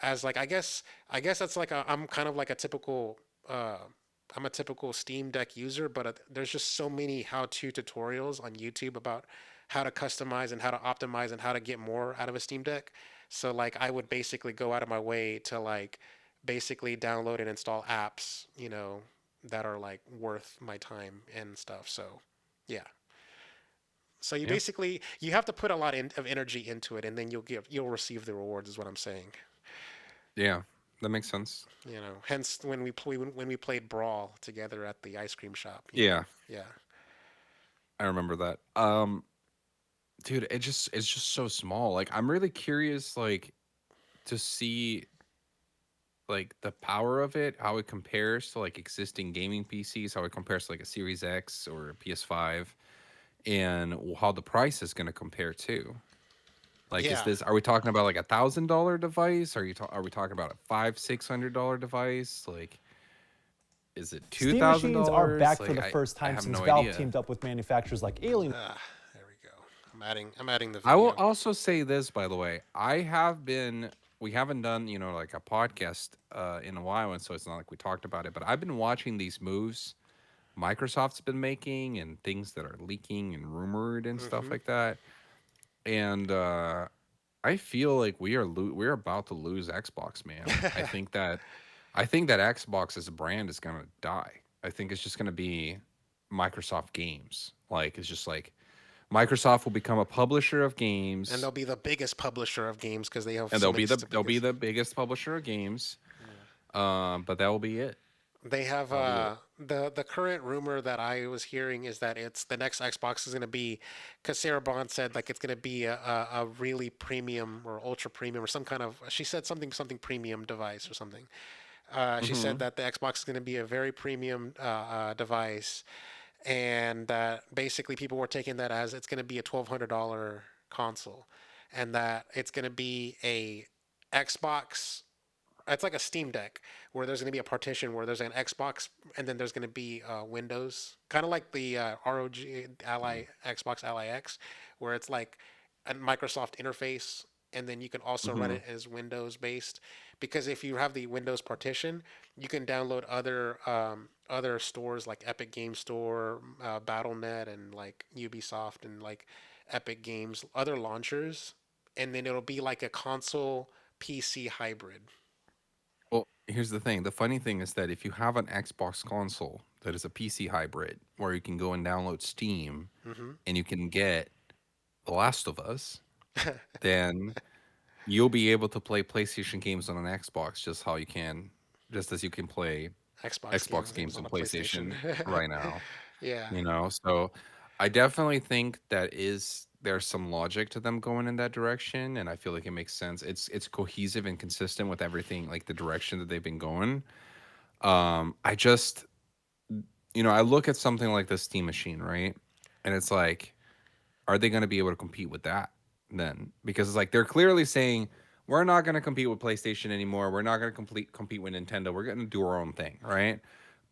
as like I guess that's like I'm kind of like a typical uh, I'm a typical Steam Deck user, but there's just so many how-to tutorials on YouTube about how to customize and how to optimize and how to get more out of a Steam Deck. So like I would basically go out of my way to like basically download and install apps, that are like worth my time and stuff. So yeah. So Yeah. you have to put a lot of energy into it, and then you'll receive the rewards, is what I'm saying. Yeah. That makes sense. Hence when we played Brawl together at the ice cream shop. Yeah. Yeah. I remember that. Dude, it's just so small. Like I'm really curious like to see like the power of it, how it compares to like existing gaming PCs, how it compares to like a Series X or a PS5, and how the price is going to compare too. Like, Yeah. are we talking about like $1,000 device? Are we talking about a $500-$600 device? Like, is it Steam machines are $2,000? back Like, for the first I time have since no Valve idea. teamed up with manufacturers like Alien. There we go. I'm adding the I will video. also say this, by the way. We haven't done, like a podcast in a while, and so it's not like we talked about it, but I've been watching these moves Microsoft's been making and things that are leaking and rumored and stuff Mhm. like that. and I feel like we're about to lose Xbox, man. I think that Xbox as a brand is gonna die. I think it's just gonna be Microsoft games. Like it's just like Microsoft will become a publisher of And games, they'll be the biggest publisher of games because they have and so many they'll be certificates. the biggest publisher of games. But that will be it. They have That'll be it. the current rumor that I was hearing is that it's the next Xbox is going to be, because Sarah Bond said like it's going to be a really premium or ultra premium or some kind of, she said something premium device or something. She said Hmm. that the Xbox is going to be a very premium device, and that basically people were taking that as it's going to be a $1,200 console, and that it's going to be a Xbox. It's like a Steam Deck where there's going to be a partition where there's an Xbox and then there's going to be Windows, kind of like the ROG Ally Xbox Ally X, where it's like a Microsoft interface and then you can also run Hmm. it as Windows based. Because if you have the Windows partition, you can download other stores like Epic Game Store, BattleNet, and like Ubisoft and like Epic Games, other launchers, and then it'll be like a console PC hybrid. Well, here's the thing. The funny thing is that if you have an Xbox console that is a PC hybrid, where you can go and download Steam Hmm. and you can get The Last of Us, then you'll be able to play PlayStation games on an Xbox just as you can play Xbox Xbox games games on on a PlayStation. PlayStation right now. Yeah. So I definitely think there's some logic to them going in that direction, and I feel like it makes sense. It's cohesive and consistent with everything, like the direction that they've been going. I just I look at something like the Steam Machine, right? And it's like, are they going to be able to compete with that then? Because it's like they're clearly saying we're not going to compete with PlayStation anymore. We're not going to compete with Nintendo. We're going to do our own thing, right?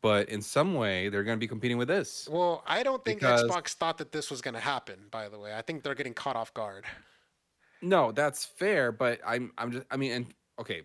But in some way, they're going to be competing with this Well, I don't think because Xbox thought that this was going to happen, by the way. I think they're getting caught off guard. no, that's fair. But and okay,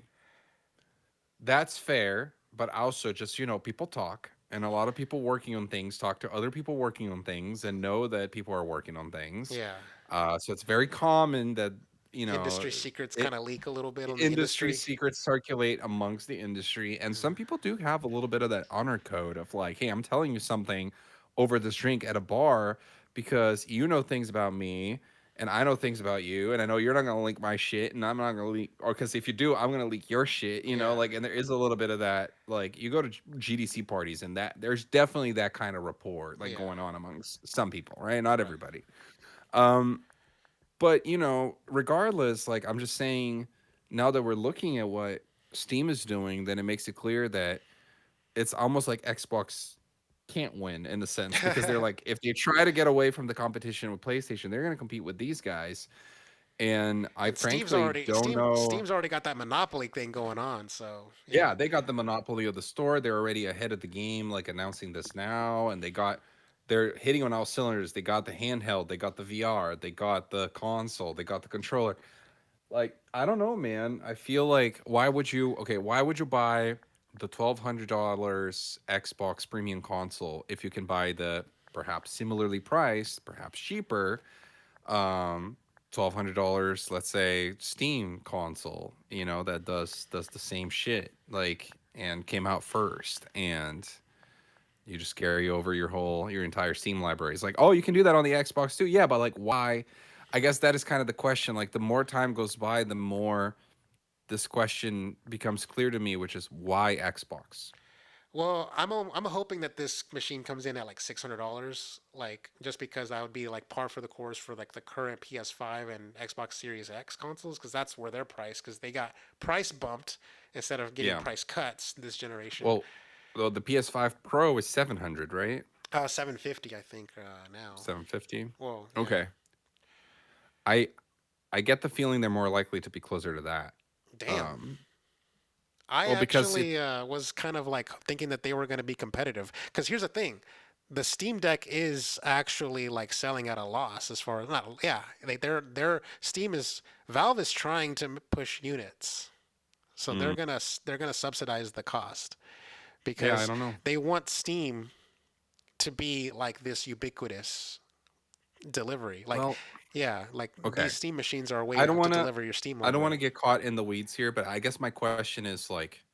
that's fair. But also, just people talk, and a lot of people working on things talk to other people working on things, and know that people are working on things. Yeah. So it's very common that you know Industry secrets it, kind of leak a little bit on the industry industry. secrets circulate amongst the industry, and some people do have a little bit of that honor code of like, hey, I'm telling you something over this drink at a bar because you know things about me and I know things about you, and I know you're not gonna leak my shit, and I'm not gonna leak, or because if you do, I'm gonna leak your shit, Yeah. like, and there is a little bit of that. Like, you go to GDC parties, and that there's definitely that kind of rapport like Yeah. going on amongst some people, right? Not Right. everybody. Um, but regardless, like I'm just saying, now that we're looking at what Steam is doing, then it makes it clear that it's almost like Xbox can't win in the sense because they're like, if they try to get away from the competition with PlayStation, they're going to compete with these guys. And I And frankly don't know. Steam's already got that monopoly thing going on, so yeah. Yeah, they got the monopoly of the store. They're already ahead of the game, like announcing this now, and they're hitting on all cylinders. They got the handheld, they got the VR, they got the console, they got the controller. Like, I don't know, man. I feel like why would you buy the $1,200 Xbox premium console if you can buy the perhaps similarly priced, perhaps cheaper, $1,200, let's say, Steam console, that does the same shit, like, and came out first, and you just carry over your entire Steam library. It's like, oh, you can do that on the Xbox too. Yeah, but like, why? I guess that is kind of the question. Like, the more time goes by, the more this question becomes clear to me, which is why Xbox? Well, I'm hoping that this machine comes in at like $600, like just because that would be like par for the course for like the current PS5 and Xbox Series X consoles, because that's where they're priced, because they got price bumped instead of getting Yeah. price cuts this generation. Well, the PS5 Pro is 700, right? 750, I think now. 750. Well, yeah. Okay. I I get the feeling they're more likely to be closer to that. Damn. Um, I well, because actually was kind of like thinking that they were going to be competitive. Because here's the thing, the Steam Deck is actually like selling at a loss as far as not. Yeah, their Steam is Valve is trying to push units, so they're gonna subsidize the cost yeah, I because don't know. they want Steam to be like this ubiquitous delivery. Like Well, Yeah, like Okay. these Steam machines are a way I don't to want to deliver your Steam I don't want library. to get caught in the weeds here, but I guess my question is like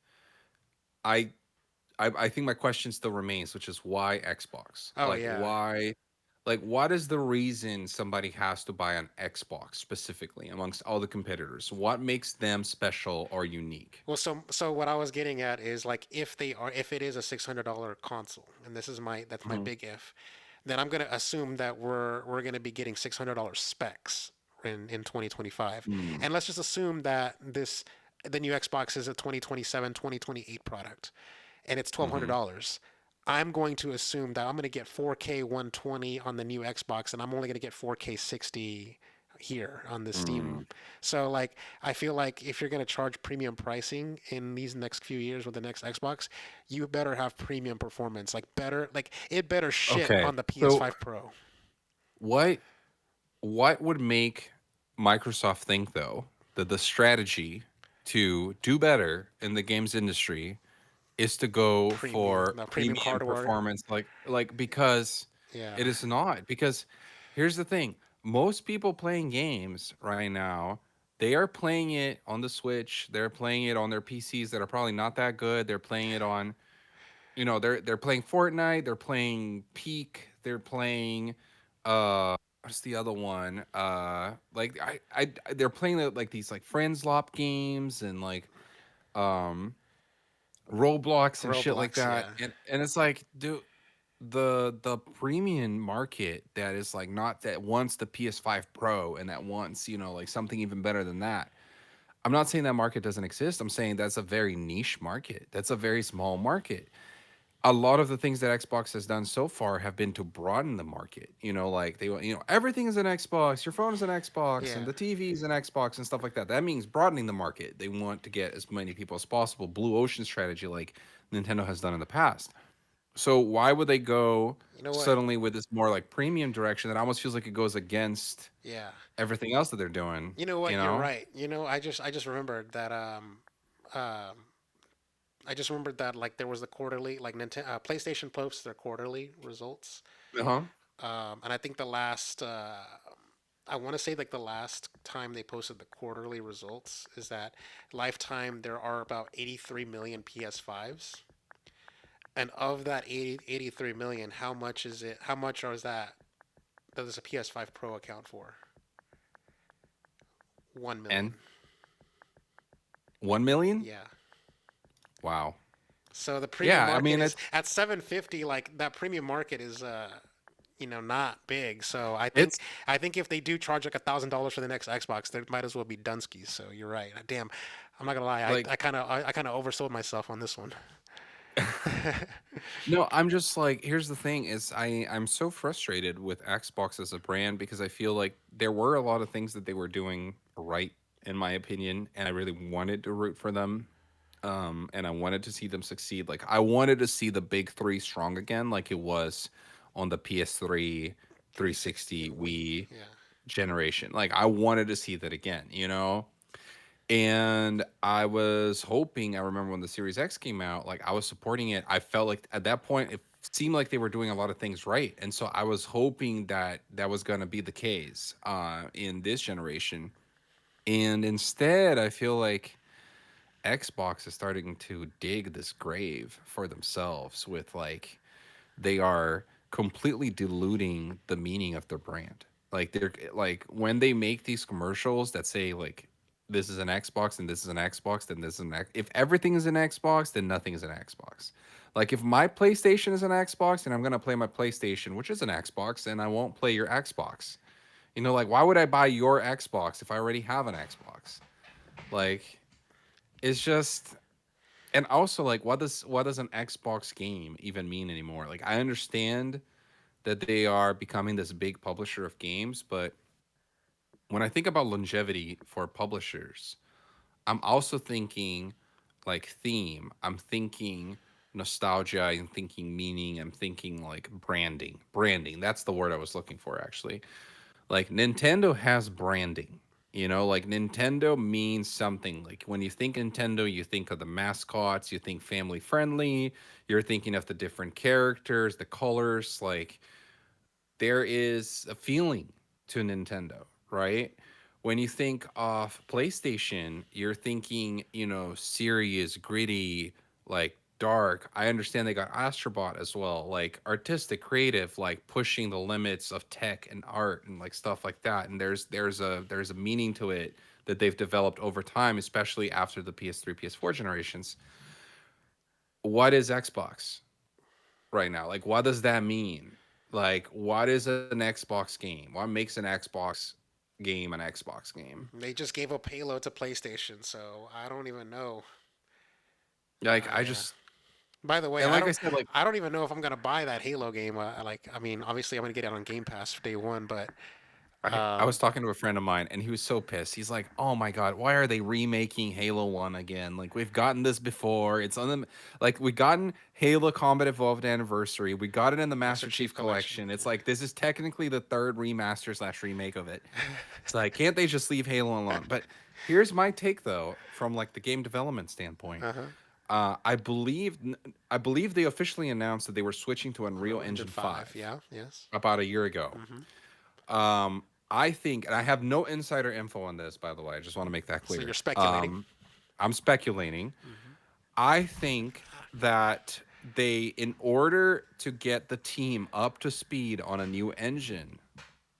I I think my question still remains, which is why Xbox? Oh yeah. Like what is the reason somebody has to buy an Xbox specifically amongst all the competitors? What makes them special or unique? Well, so what I was getting at is like if it is a $600 console, and that's my Mhm. big if, then I'm gonna assume that we're gonna be getting $600 specs in 2025, Mm, and let's just assume that the new Xbox is a 2027 2028 product, and it's mhm, $1,200. I'm going to assume that I'm going to get 4K 120 on the new Xbox, and I'm only going to get 4K 60 here on the Steam. mm. So like I feel like if you're going to charge premium pricing in these next few years with the next Xbox, you better have premium performance. Like better like it better shit Okay. on the So PS5 Pro. what what would make Microsoft think though that the strategy to do better in the games industry is to go Premium, for the premium premium hardware. performance because Yeah. it is not because here's the thing, most people playing games right now, they are playing it on the Switch, they're playing it on their PCs that are probably not that good, they're playing it on, they're playing Fortnite, they're playing Peak, they're playing what's the other one, like they're playing like these like friends lop games and like um Roblox and shit like Roblox, that. yeah. And it's like, dude, the premium market that is like not that wants the PS5 Pro and that wants, like something even better than that. I'm not saying that market doesn't exist. I'm saying that's a very niche market. That's a very small market. A lot of the things that Xbox has done so far have been to broaden the market. Like they want, everything is an Xbox, your phone is an Xbox, and Yeah. the TV is an Xbox and stuff like that. That means broadening the market. They want to get as many people as possible. Blue ocean strategy, like Nintendo has done in the past. So why would they go You know what? suddenly with this more like premium direction that almost feels like it goes against Yeah. everything else that they're doing? You know You what? You're know? right. I just remembered that um I just remembered that like there was the quarterly like Nintendo PlayStation posts their quarterly results. Uh huh. And I think the last I want to say like the last time they posted the quarterly results is that lifetime there are about 83 million PS5s. And of that 83 million, how much is it? How much is that? Does a PS5 Pro account for? 1 And million. 1 million? Yeah. Wow. So the premium Yeah, I market mean is it's at 750. Like that premium market is, not big. So I think it's I think if they do charge like $1,000 for the next Xbox, there might as well be Dunskies. So you're right. Damn, I'm not gonna lie. I like I kind of I kind of oversold myself on this one. no, I'm just like, here's the thing is I'm so frustrated with Xbox as a brand because I feel like there were a lot of things that they were doing right in my opinion, and I really wanted to root for them. And I wanted to see them succeed. Like I wanted to see the big three strong again, like it was on the PS3, 360, 360 Wii. Wii Yeah. generation. Like I wanted to see that again. And I was hoping, I remember when the Series X came out, like I was supporting it. I felt like at that point it seemed like they were doing a lot of things right. And so I was hoping that that was going to be the case in this generation. And instead, I feel like Xbox is starting to dig this grave for themselves with like they are completely diluting the meaning of their brand. Like they're like when they make these commercials that say like this is an Xbox and this is an Xbox, then this is an if everything is an Xbox, then nothing is an Xbox. Like if my PlayStation is an Xbox and I'm gonna play my PlayStation, which is an Xbox, and I won't play your Xbox. Like why would I buy your Xbox if I already have an Xbox? Like it's just, and also like what does an Xbox game even mean anymore? Like I understand that they are becoming this big publisher of games, but when I think about longevity for publishers, I'm also thinking like theme. I'm thinking nostalgia. I'm thinking meaning. I'm thinking like branding. Branding. That's the word I was looking for actually. Like Nintendo has branding. Like Nintendo means something. Like when you think Nintendo, you think of the mascots, you think family friendly, you're thinking of the different characters, the colors. Like there is a feeling to Nintendo, right? When you think of PlayStation, you're thinking, serious, gritty, like dark. I understand they got Astrobot as well, like artistic, creative, like pushing the limits of tech and art and like stuff like that. And there's a meaning to it that they've developed over time, especially after the PS3, PS4 generations. What is Xbox right now? Like, what does that mean? Like, what is an Xbox game? What makes an Xbox game an Xbox game? They just gave up Halo to PlayStation, so I don't even know. Like, I Yeah. just By the way, and like I said, like I don't even know if I'm gonna buy that Halo game. I mean, obviously I'm gonna get it on Game Pass for day one, but I was talking to a friend of mine and he was so pissed. He's like, "Oh my god, why are they remaking Halo 1 again? Like we've gotten this before. It's on them like we gotten Halo Combat Evolved Anniversary. We got it in the Master Chief Collection. It's like this is technically the third remaster slash remake of it. It's like, can't they just leave Halo alone?" But here's my take though, from like the game development standpoint. I believe they officially announced that they were switching to Unreal Engine 5 Yeah, yes. about a year ago. I think, and I have no insider info on this, by the way. I just want to make that clear. So you're speculating. I'm speculating. I think that in order to get the team up to speed on a new engine,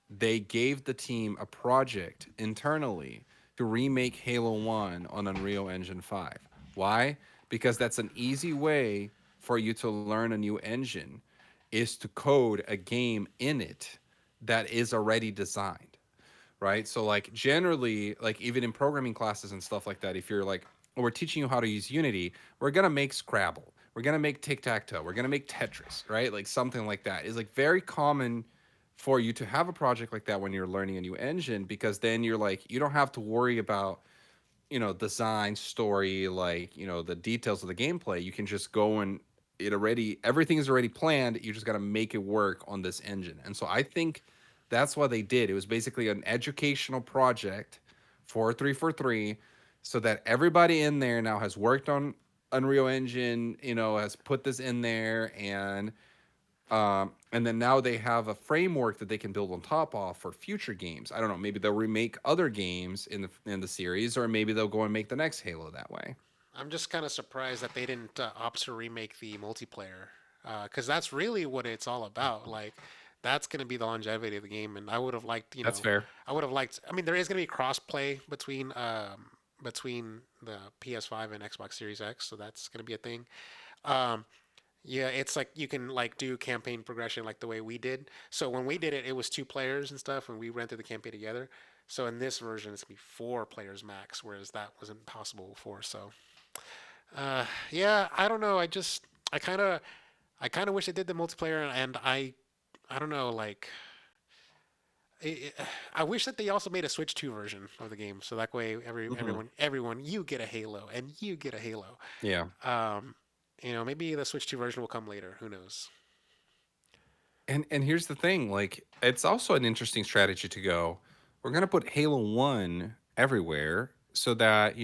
they gave the team a project internally to remake Halo 1 on Unreal Engine 5. Why? Because that's an easy way for you to learn a new engine, is to code a game in it that is already designed, right? So like generally, like even in programming classes and stuff like that, if you're like, oh, we're teaching you how to use Unity, we're gonna make Scrabble, we're gonna make tic-tac-toe, we're gonna make Tetris, right? Like something like that is like very common for you to have a project like that when you're learning a new engine, because then you're like, you don't have to worry about design, story, like the details of the gameplay. You can just go and everything is already planned. You just got to make it work on this engine. And so I think that's what they did. It was basically an educational project for 343, so that everybody in there now has worked on Unreal Engine, has put this in there, and then now they have a framework that they can build on top of for future games. I don't know, maybe they'll remake other games in the series, or maybe they'll go and make the next Halo that way. I'm just kind of surprised that they didn't opt to remake the multiplayer, because that's really what it's all about. Like, that's going to be the longevity of the game, and I would have liked, That's fair. I would have liked. I mean, there is going to be cross-play between the PS5 and Xbox Series X, so that's going to be a thing. Um, yeah, it's like you can like do campaign progression like the way we did. So when we did it, it was 2 players and stuff, and we ran through the campaign together. So in this version, it's gonna be 4 players max, whereas that wasn't possible before. So, yeah, I don't know. I kind of wish they did the multiplayer, and I don't know, like, I wish that they also made a Switch 2 version of the game, so that way everyone, you get a Halo, and you get a Halo. Yeah. Maybe the Switch 2 version will come later. Who knows? And here's the thing, like it's also an interesting strategy to go, we're going to put Halo 1 everywhere so that,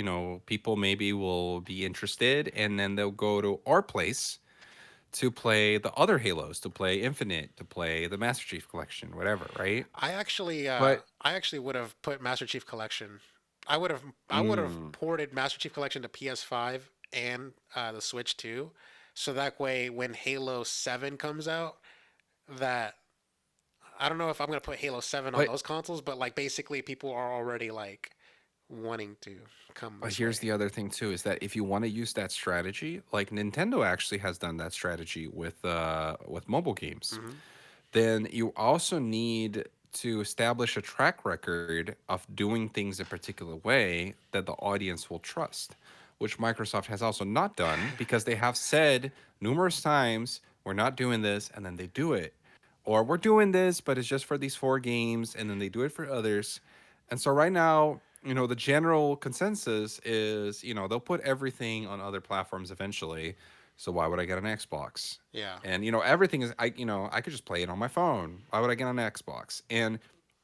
people maybe will be interested, and then they'll go to our place to play the other Halos, to play Infinite, to play the Master Chief Collection, whatever, right? I actually would have put Master Chief Collection. I would have ported Master Chief Collection to PS5 and the Switch too, so that way when Halo 7 comes out, that I don't know if I'm gonna put Halo 7 on those consoles, but like basically people are already like wanting to come. But here's the other thing too, is that if you want to use that strategy, like Nintendo actually has done that strategy with mobile games, then you also need to establish a track record of doing things a particular way that the audience will trust, which Microsoft has also not done, because they have said numerous times, we're not doing this, and then they do it. Or we're doing this, but it's just for these 4 games, and then they do it for others. And so right now, the general consensus is, they'll put everything on other platforms eventually. So why would I get an Xbox? Yeah. And, everything is, I could just play it on my phone. Why would I get an Xbox? And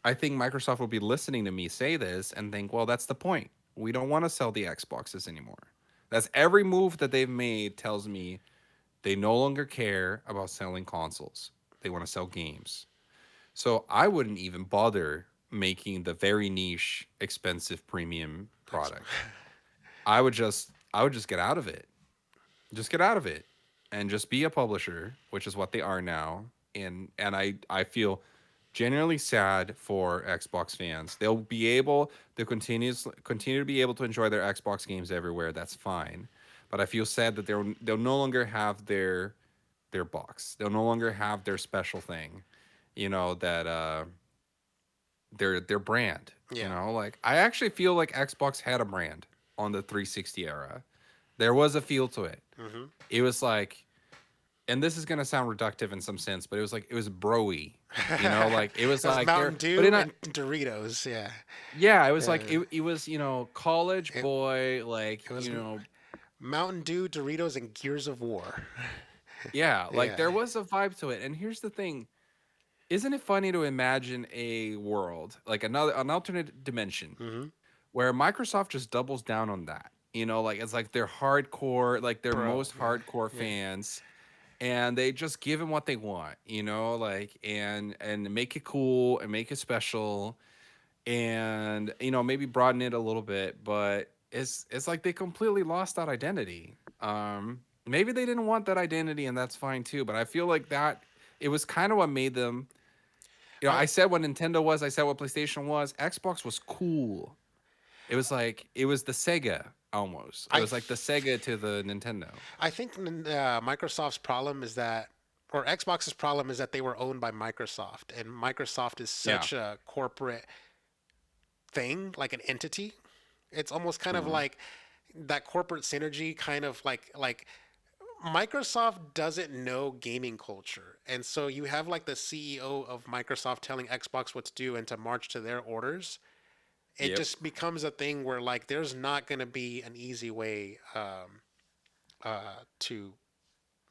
I think Microsoft will be listening to me say this and think, well, that's the point. We don't want to sell the Xboxes anymore. That's every move that they've made tells me they no longer care about selling consoles. They want to sell games. So I wouldn't even bother making the very niche, expensive premium product. I would just get out of it. Just get out of it and just be a publisher, which is what they are now. And I feel genuinely sad for Xbox fans. They'll continue to be able to enjoy their Xbox games everywhere. That's fine. But I feel sad that they'll no longer have their box. They'll no longer have their special thing. That their brand. Yeah. Like I actually feel like Xbox had a brand on the 360 era. There was a feel to it. Hmm. It was like, and this is gonna sound reductive in some sense, but it was broy. Like it was It was like Mountain there, but Dew in a, and Doritos. Yeah. yeah, it was like Yeah. it was college It, boy, like it was Mountain Dew, Doritos, and Gears of War. yeah, like Yeah. there was a vibe to it. And here's the thing: isn't it funny to imagine a world like an alternate dimension Hmm. where Microsoft just doubles down on that? Like it's like their hardcore, like their Bro. most hardcore Yeah. fans, and they just give them what they want, like and make it cool and make it special, and maybe broaden it a little bit, but it's like they completely lost that identity. Maybe they didn't want that identity, and that's fine too. But I feel like that it was kind of what made them. I, I said what Nintendo was. I said what PlayStation was. Xbox was cool. It was like it was the Sega almost. It I was like the Sega to the Nintendo. I think Microsoft's problem is that, or Xbox's problem is that they were owned by Microsoft, and Microsoft is Yeah. such a corporate thing, like an entity. It's almost kind of Mhm. like that corporate synergy, kind of like Microsoft doesn't know gaming culture, and so you have like the CEO of Microsoft telling Xbox what to do and to march to their orders. It Yep. just becomes a thing where like there's not going to be an easy way to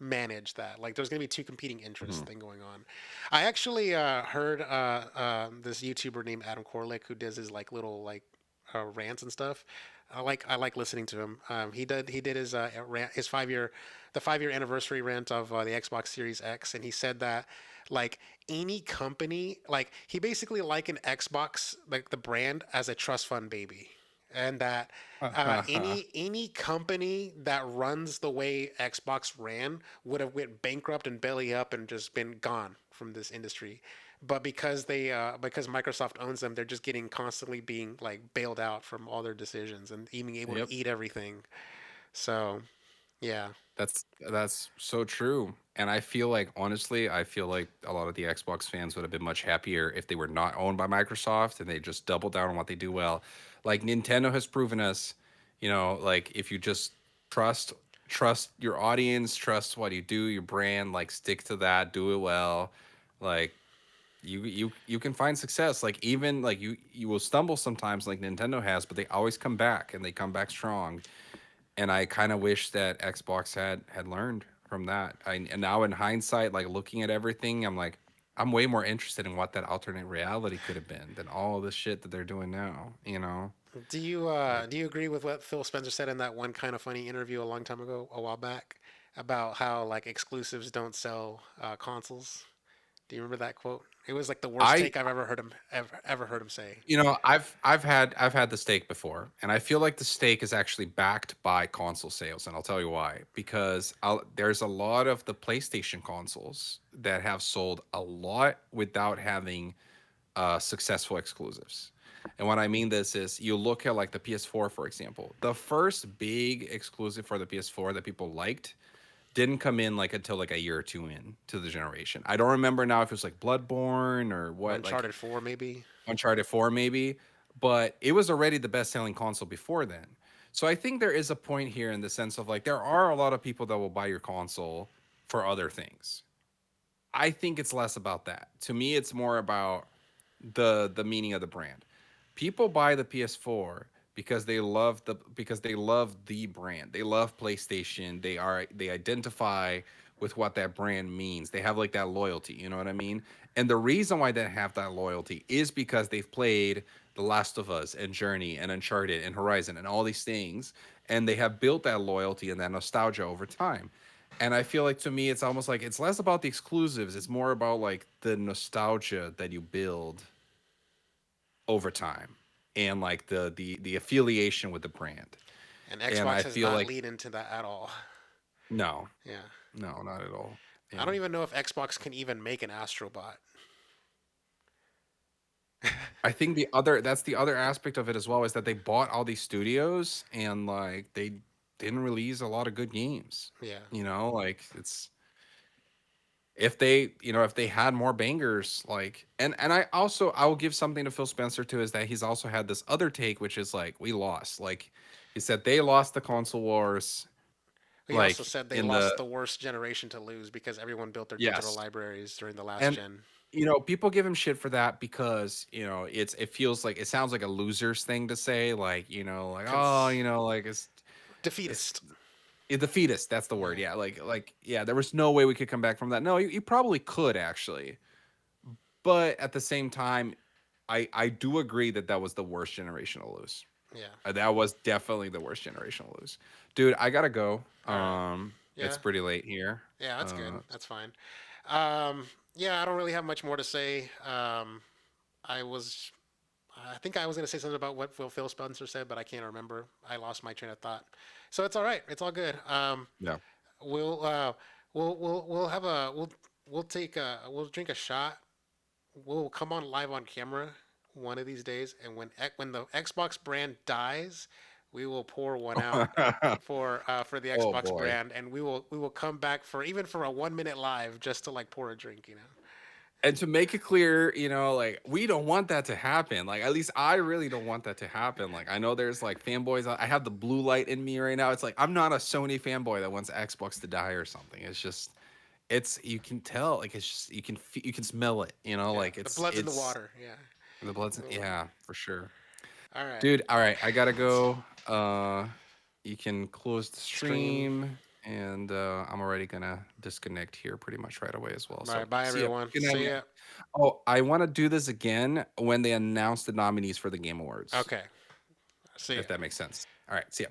manage that. Like there's going to be two competing interests Mhm. thing going on. I actually heard this YouTuber named Adam Korlick who does his like little like rants and stuff. I like listening to him. He did his rant, his 5 year the 5 year anniversary rant of the Xbox Series X, and he said that like any company, like he basically likened Xbox, like the brand, as a trust fund baby, and that any company that runs the way Xbox ran would have went bankrupt and belly up and just been gone from this industry. But because Microsoft owns them, they're just getting constantly being like bailed out from all their decisions and being able to Yep. eat everything. So yeah. That's so true. And I feel like honestly, I feel like a lot of the Xbox fans would have been much happier if they were not owned by Microsoft and they just doubled down on what they do well. Like Nintendo has proven us, like if you just trust your audience, trust what you do, your brand, like stick to that, do it well, like you can find success. Like even like you will stumble sometimes like Nintendo has, but they always come back and they come back strong. And I kind of wish that Xbox had learned from that. And now in hindsight, like looking at everything, I'm like, I'm way more interested in what that alternate reality could have been than all of the shit that they're doing now. Do you agree with what Phil Spencer said in that one kind of funny interview a long time ago, a while back, about how like exclusives don't sell consoles? Do you remember that quote? It was like the worst I take I've ever heard him say. I've had the steak before, and I feel like the steak is actually backed by console sales, and I'll tell you why. Because there's a lot of the PlayStation consoles that have sold a lot without having successful exclusives. And what I mean this is you look at like the PS4, for example. The first big exclusive for the PS4 that people liked didn't come in like until like a year or two in to the generation. I don't remember now if it was like Bloodborne or what, like Uncharted 4 maybe. Uncharted 4 maybe, but it was already the best-selling console before then. So I think there is a point here in the sense of like there are a lot of people that will buy your console for other things. I think it's less about that. To me, it's more about the meaning of the brand. People buy the PS4 because they love the brand. They love PlayStation. They identify with what that brand means. They have like that loyalty, you know what I mean? And the reason why they have that loyalty is because they've played The Last of Us and Journey and Uncharted and Horizon and all these things, and they have built that loyalty and that nostalgia over time. And I feel like to me, it's almost like it's less about the exclusives. It's more about like the nostalgia that you build over time, and like the affiliation with the brand. And And Xbox I has feel not like lead into that at all. no, Yeah. no, not at all. I don't even know if Xbox can even make an Astrobot. I think that's the other aspect of it as well, is that they bought all these studios and like they didn't release a lot of good games. Yeah. Like it's if they had more bangers, like, and I will give something to Phil Spencer too, is that he's also had this other take, which is like, we lost. Like he said, they lost the console wars, He also like said they in lost the worst generation to lose because everyone built their digital yes. libraries during the last And gen. people give him shit for that because it sounds like a loser's thing to say, like, like, oh, like it's Defeatist. defeatist, that's the word. Yeah, yeah, there was no way we could come back from that. No, you probably could actually, but at the same time, I do agree that was the worst generation to lose. Yeah. That was definitely the worst generation to lose. Dude, I gotta go. Right. Yeah. It's pretty late here. Yeah, that's good. That's fine. Yeah, I don't really have much more to say. I think I was going to say something about what Phil Spencer said, but I can't remember. I lost my train of thought. So it's all right. It's all good. Yeah. We'll have we'll drink a shot. We'll come on live on camera one of these days, and when the Xbox brand dies, we will pour one out for the Oh Xbox boy. brand, and we will come back for a 1 minute live just to like pour a drink. And to make it clear, like, we don't want that to happen. Like, at least I really don't want that to happen. Like, I know there's like fanboys. I have the blue light in me right now. It's like, I'm not a Sony fanboy that wants Xbox to die or something. It's just, you can tell, like, it's just, you can smell it, like The blood's in the water. Yeah. The blood's, yeah, for sure. All right. Dude, all right, I gotta go. You can close the stream. And I'm already gonna disconnect here pretty much right away as well. All So right, bye see ya. everyone. Good night, See man. ya. Oh, I want to do this again when they announce the nominees for the Game Awards. Okay. See ya. If that makes sense. All right, see ya.